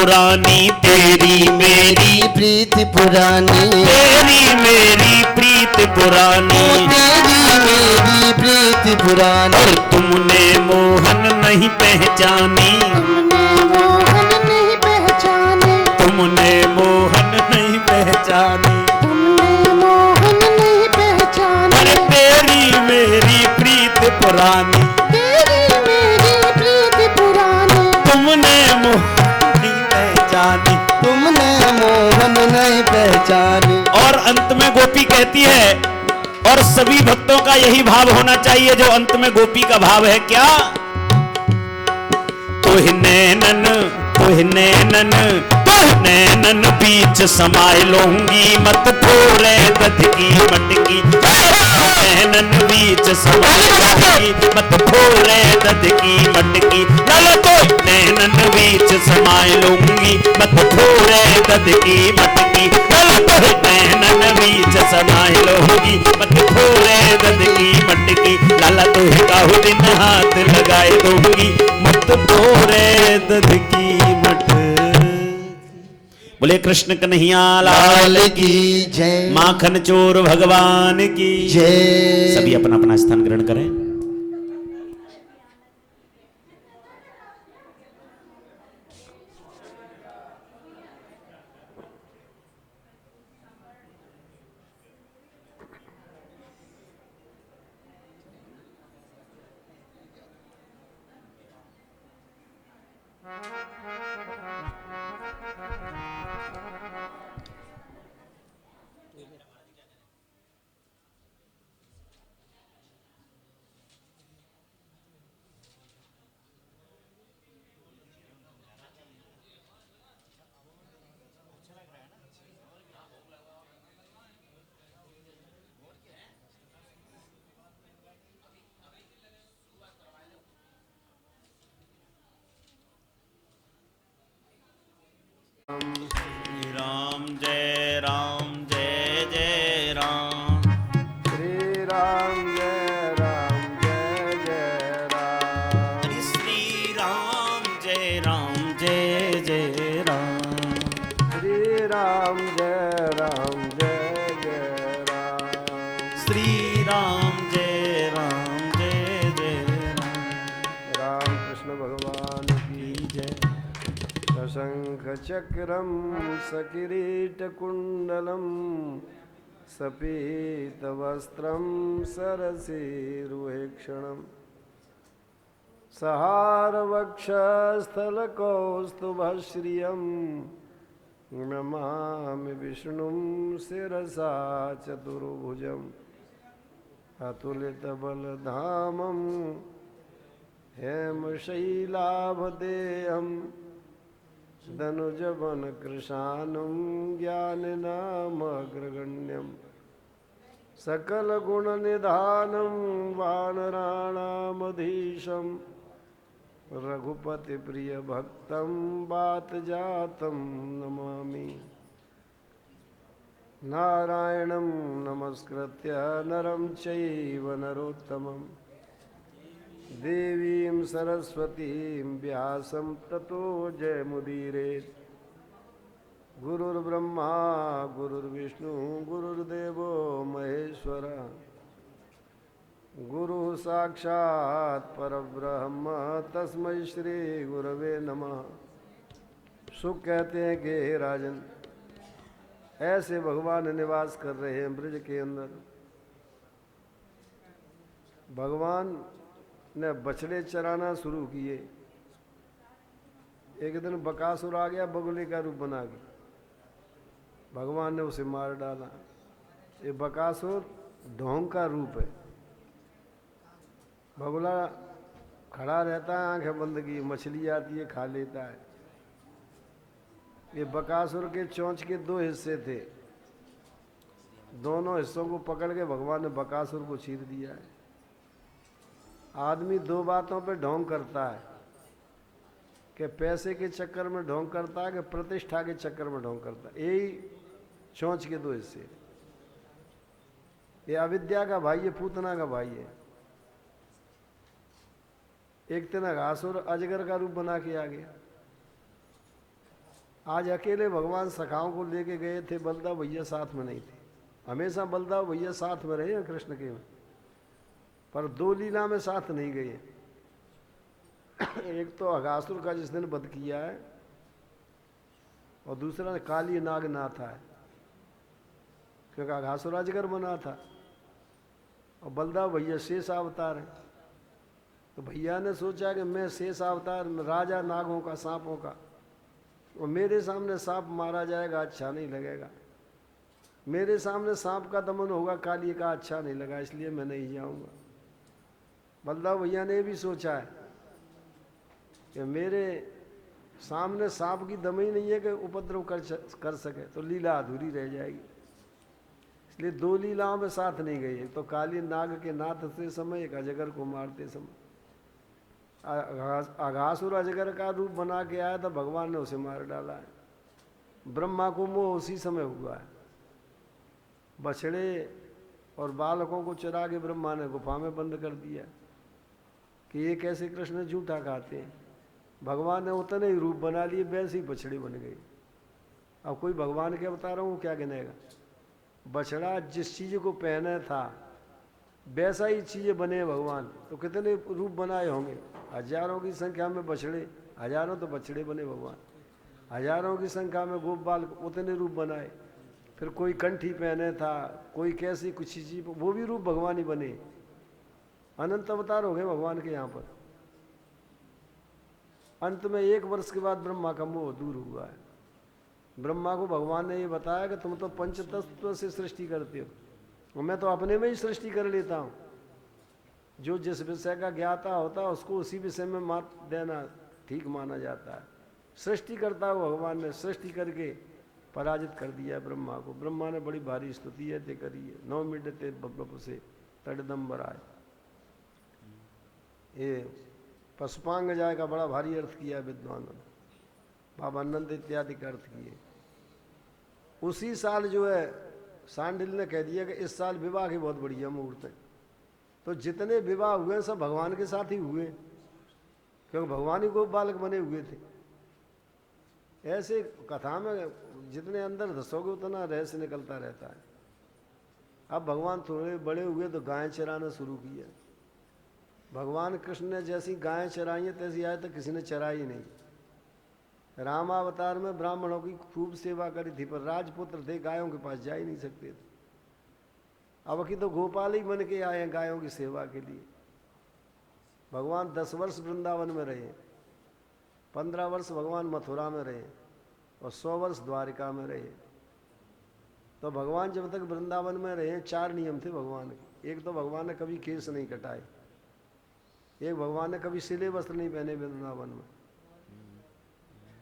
पुरानी तेरी मेरी प्रीत पुरानी तेरी मेरी प्रीत पुरानी तेरी मेरी प्रीत पुरानी और तुमने मोहन नहीं पहचानी तुमने मोहन नहीं पहचानी पुरानी, तेरी मेरी प्रीत पुरानी, तुमने मोहन नहीं पहचानी। तुमने मोहन नहीं पहचानी। और अंत में गोपी कहती है, और सभी भक्तों का यही भाव होना चाहिए जो अंत में गोपी का भाव है, क्या? तुह नैनन नैनन बीच समाये लूंगी, मत फोड़े दध की मटकी। नैनन बीच समाये लूंगी, मत फोड़े दध की मटकी। लाला तो नैनन बीच समाये लूंगी, मत फोड़े दध की मटकी। लाला तो नैनन बीच समाये लूंगी, मत फोड़े दध की मटकी। लाला तो काहू दिन हाथ लगाए दूंगी, मत फोड़े दध की मटकी। बोले कृष्ण कन्हैया लाल की जय। माखन चोर भगवान की जय। सभी अपना अपना स्थान ग्रहण करें। राम जय जय राम। श्री राम जय जय राम। हरि श्री राम जय जय राम। श्री राम जय जय राम। श्री राम जय जय राम। राम कृष्ण भगवान की जय। शंख चक्रम सकिरीटकुंडलम सपीत वस्त्रम सरसीरुहेक्षणम सहार वक्षस्थल कौस्तुभश्रियम नमामि विष्णुं शिरसा चतुर्भुजम् अतुलितबलधामं हेमशैलाभदेहम् धनुजवन कृशानं ज्ञानिनामग्रगण्यं सकलगुणनिधानं वानराणामधीशं रघुपतिप्रियभक्तं वातजातं नमामि। नारायणं नमस्कृत्य नरं चैव नरोत्तमं देवीं सरस्वतीं व्यासं ततो जयमुदीरयेत्। गुरुर्ब्रह्मा गुरुर्विष्णु गुरुर्देवो महेश्वरः गुरुः साक्षात् परब्रह्म तस्मै श्री गुरवे नमः। सुख कहते हैं कि हे राजन, ऐसे भगवान निवास कर रहे हैं ब्रज के अंदर। भगवान ने बछड़े चराना शुरू किए। एक दिन बकासुर आ गया बगुले का रूप बना के, भगवान ने उसे मार डाला। ये बकासुर ढोंग का रूप है। बगुला खड़ा रहता है, आंखें बंद की, मछली आती है खा लेता है। ये बकासुर के चोंच के दो हिस्से थे, दोनों हिस्सों को पकड़ के भगवान ने बकासुर को चीर दिया है। आदमी दो बातों पे ढोंग करता है, कि पैसे के चक्कर में ढोंग करता है, कि प्रतिष्ठा के चक्कर में ढोंग करता है। यही चोंच के दो हिस्से। ये अविद्या का भाई है, पूतना का भाई है। एक दिन घासुर अजगर का रूप बना के आ गया। आज अकेले भगवान सखाओं को लेके गए थे, बलदाव भैया साथ में नहीं थे। हमेशा बलदाव भैया साथ में रहे हैं कृष्ण के में, पर दो लीला में साथ नहीं गए। एक तो अघासुर का जिस दिन वध किया है, और दूसरा काली नागनाथ है, क्योंकि अघासुर अजगर बना था और बलदाव भैया शेष अवतार है। तो भैया ने सोचा कि मैं शेष अवतार राजा नागों का, सांपों का, और मेरे सामने सांप मारा जाएगा अच्छा नहीं लगेगा, मेरे सामने सांप का दमन होगा काली का अच्छा नहीं लगा, इसलिए मैं नहीं जाऊंगा। बलदाव भैया ने भी सोचा है कि मेरे सामने सांप की दम ही नहीं है कि उपद्रव कर सके, तो लीला अधूरी रह जाएगी। इसलिए दो लीलाओं में साथ नहीं गई। एक तो काली नाग के नाथते समय, एक अजगर को मारते समय। अघासुर अजगर का रूप बना के आया था, भगवान ने उसे मार डाला है। ब्रह्मा को मोह उसी समय हुआ है। बछड़े और बालकों को चुरा के ब्रह्मा ने गुफा में बंद कर दिया कि ये कैसे कृष्ण झूठा खाते हैं। भगवान ने उतने ही रूप बना लिए, वैसे ही बछड़े बन गई। अब कोई भगवान के अवतारों को क्या गिनेगा। बछड़ा जिस चीज़ को पहने था वैसा ही चीज़ें बने भगवान, तो कितने रूप बनाए होंगे। हजारों की संख्या में बछड़े, हजारों तो बछड़े बने भगवान, हजारों की संख्या में गोप बाल, उतने रूप बनाए। फिर कोई कंठी पहने था, कोई कैसी कुछ चीज़, वो भी रूप भगवान ही बने। अनंत अवतार हो गए भगवान के यहाँ पर। अंत में 1 वर्ष के बाद ब्रह्मा का मोह दूर हुआ है। ब्रह्मा को भगवान ने ये बताया कि तुम तो पंचतत्व से सृष्टि करते हो, और मैं तो अपने में ही सृष्टि कर लेता हूँ। जो जिस विषय का ज्ञाता होता है उसको उसी विषय में मात देना ठीक माना जाता है। सृष्टि करता है भगवान ने, सृष्टि करके पराजित कर दिया है ब्रह्मा को। ब्रह्मा ने बड़ी भारी स्तुति है ते करी है। 9 मिनट ते बप से तड़दम्बर आए। ये पशुपांग जाय का बड़ा भारी अर्थ किया विद्वानों ने, बाबा नंद इत्यादि का अर्थ किए। उसी साल जो है सांडिल ने कह दिया कि इस साल विवाह की बहुत बढ़िया मुहूर्त है। तो जितने विवाह हुए सब भगवान के साथ ही हुए, क्योंकि भगवान ही को बालक बने हुए थे। ऐसे कथा में जितने अंदर धसोगे उतना रहस्य निकलता रहता है। अब भगवान थोड़े बड़े हुए तो गाय चराना शुरू किया। भगवान कृष्ण ने जैसी गायें चराई हैं तैसी आज तक किसी ने चराई नहीं। रामावतार में ब्राह्मणों की खूब सेवा करी थी, पर राजपुत्र थे, गायों के पास जा ही नहीं सकते थे। अब की तो गोपाल ही बन के आए हैं गायों की सेवा के लिए। भगवान 10 वर्ष वृंदावन में रहे, 15 वर्ष भगवान मथुरा में रहे, और 100 वर्ष द्वारिका में रहे। तो भगवान जब तक वृंदावन में रहे 4 नियम थे भगवान के। एक तो भगवान ने कभी केस नहीं कटाए, एक भगवान ने कभी सिले वस्त्र नहीं पहने वृंदावन में,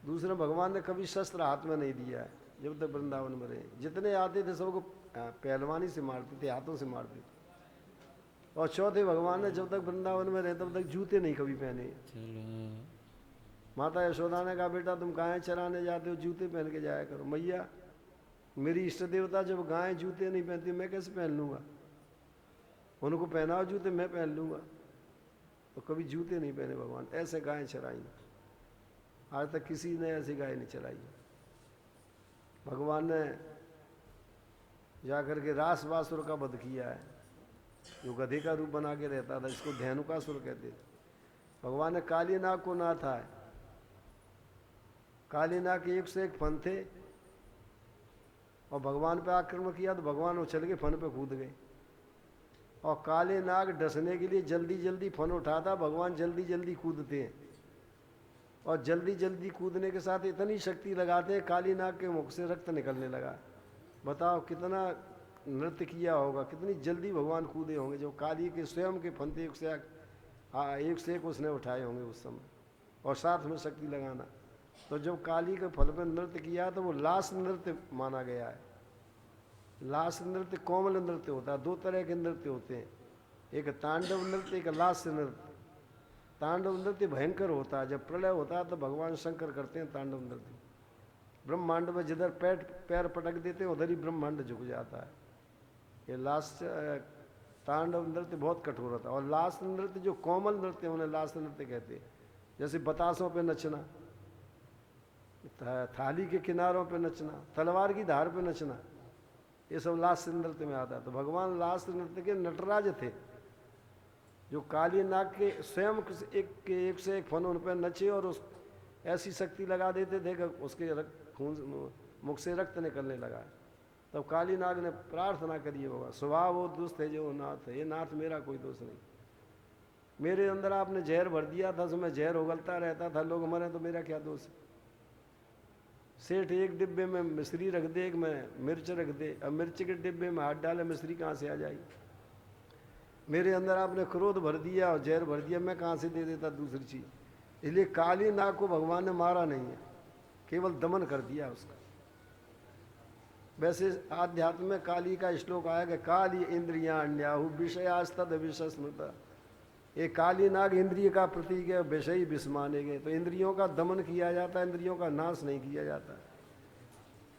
दूसरा भगवान ने कभी शस्त्र हाथ में नहीं दिया है जब तक वृंदावन में रहे। जितने आते थे सबको पहलवानी से मारते थे, हाथों से मारते थे। और चौथे भगवान ने जब तक वृंदावन में रहे तब तक जूते नहीं कभी पहने। माता यशोदा ने कहा बेटा तुम गायें चराने जाते हो जूते पहन के जाया करो। मैया मेरी इष्ट देवता जब गायें जूते नहीं पहनती मैं कैसे पहन लूँगा, उनको पहनाओ जूते मैं पहन लूँगा। तो कभी जूते नहीं पहने भगवान, ऐसे गायें चराई। आज तक किसी ने ऐसी गाय नहीं चलाई। भगवान ने जाकर के रास बासुर का वध किया है, जो गधे का रूप बना के रहता था, इसको धेनुकासुर कहते थे। भगवान ने काली नाग को नाथा है। काली नाग के 1 से 1 फन थे, और भगवान पे आक्रमण किया तो भगवान उछल के फन पे कूद गए। और काले नाग डसने के लिए जल्दी जल्दी फन उठाता, भगवान जल्दी जल्दी कूदते हैं, और जल्दी जल्दी कूदने के साथ इतनी शक्ति लगाते हैं काली नाग के मुख से रक्त निकलने लगा। बताओ कितना नृत्य किया होगा, कितनी जल्दी भगवान कूदे होंगे। जो काली के स्वयं के फन थे 1 से 1 उसने उठाए होंगे उस समय, और साथ में शक्ति लगाना। तो जब काली के फल पर नृत्य किया तो वो लास नृत्य माना गया है। लास नृत्य कोमल नृत्य होता है। 2 तरह के नृत्य होते हैं, एक तांडव नृत्य, एक लास्य नृत्य। तांडव नृत्य भयंकर होता है, जब प्रलय होता है तो भगवान शंकर करते हैं तांडव नृत्य। ब्रह्मांड में जिधर पैर पटक देते हैं उधर ही ब्रह्मांड झुक जाता है। ये लास्य तांडव नृत्य बहुत कठोर होता है। और लास्य नृत्य जो कोमल नृत्य उन्हें लास्य नृत्य कहते हैं। जैसे बतासों पे नचना, थाली के किनारों पे नचना, तलवार की धार पे नचना, ये सब लास्य नृत्य में आता है। तो भगवान लास्य नृत्य के नटराज थे, जो काली नाग के स्वयं 1 से 1 फन उन पर नचे, और उस ऐसी शक्ति लगा देते थे कि उसके खून मुख से रक्त निकलने लगा। तब काली नाग ने प्रार्थना करी होगा, स्वभाव वो दुष्ट है जो नाथ है, ये नाथ मेरा कोई दोष नहीं। मेरे अंदर आपने जहर भर दिया था, तो मैं जहर उगलता रहता था, लोग मरे तो मेरा क्या दोष है? सेठ एक डिब्बे में मिश्री रख दे, एक में मिर्च रख दे, अब मिर्च के डिब्बे में हाथ डाले, मिश्री कहाँ से आ जाएगी? मेरे अंदर आपने क्रोध भर दिया और जहर भर दिया, मैं कहाँ से दे देता दूसरी चीज़? इसलिए काली नाग को भगवान ने मारा नहीं है, केवल दमन कर दिया उसका। वैसे आध्यात्म में काली का श्लोक आया कि काली इंद्रियां अन्याहु विषयास्तद विषस्मृता। ये काली नाग इंद्रिय का प्रतीक है, विषय विष माने गए। तो इंद्रियों का दमन किया जाता है, इंद्रियों का नाश नहीं किया जाता।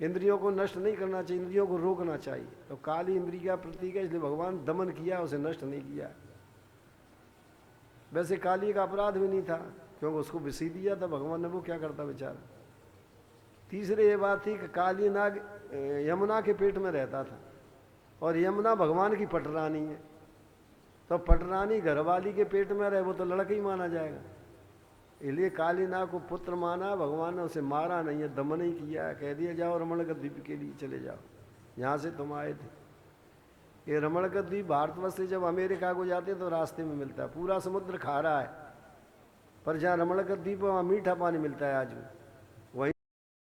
इंद्रियों को नष्ट नहीं करना चाहिए, इंद्रियों को रोकना चाहिए। तो काली इंद्रिय का प्रतीक है, इसलिए भगवान दमन किया, उसे नष्ट नहीं किया। वैसे काली का अपराध भी नहीं था, क्योंकि उसको विषय दिया था भगवान ने, वो क्या करता बेचारा। तीसरी ये बात थी कि काली नाग यमुना के पेट में रहता था, और यमुना भगवान की पटरानी है, तो पटरानी घरवाली के पेट में रहे वो तो लड़का ही माना जाएगा। इसलिए काली नाग को पुत्र माना, भगवान ने उसे मारा नहीं है, दमन ही किया है। कह दिया जाओ रमण का द्वीप के लिए चले जाओ, यहाँ से तुम आए थे। ये रमण का द्वीप भारतवर्ष से जब अमेरिका को जाते तो रास्ते में मिलता है, पूरा समुद्र खारा है, पर जहाँ रमण का द्वीप वहाँ मीठा पानी मिलता है आज भी।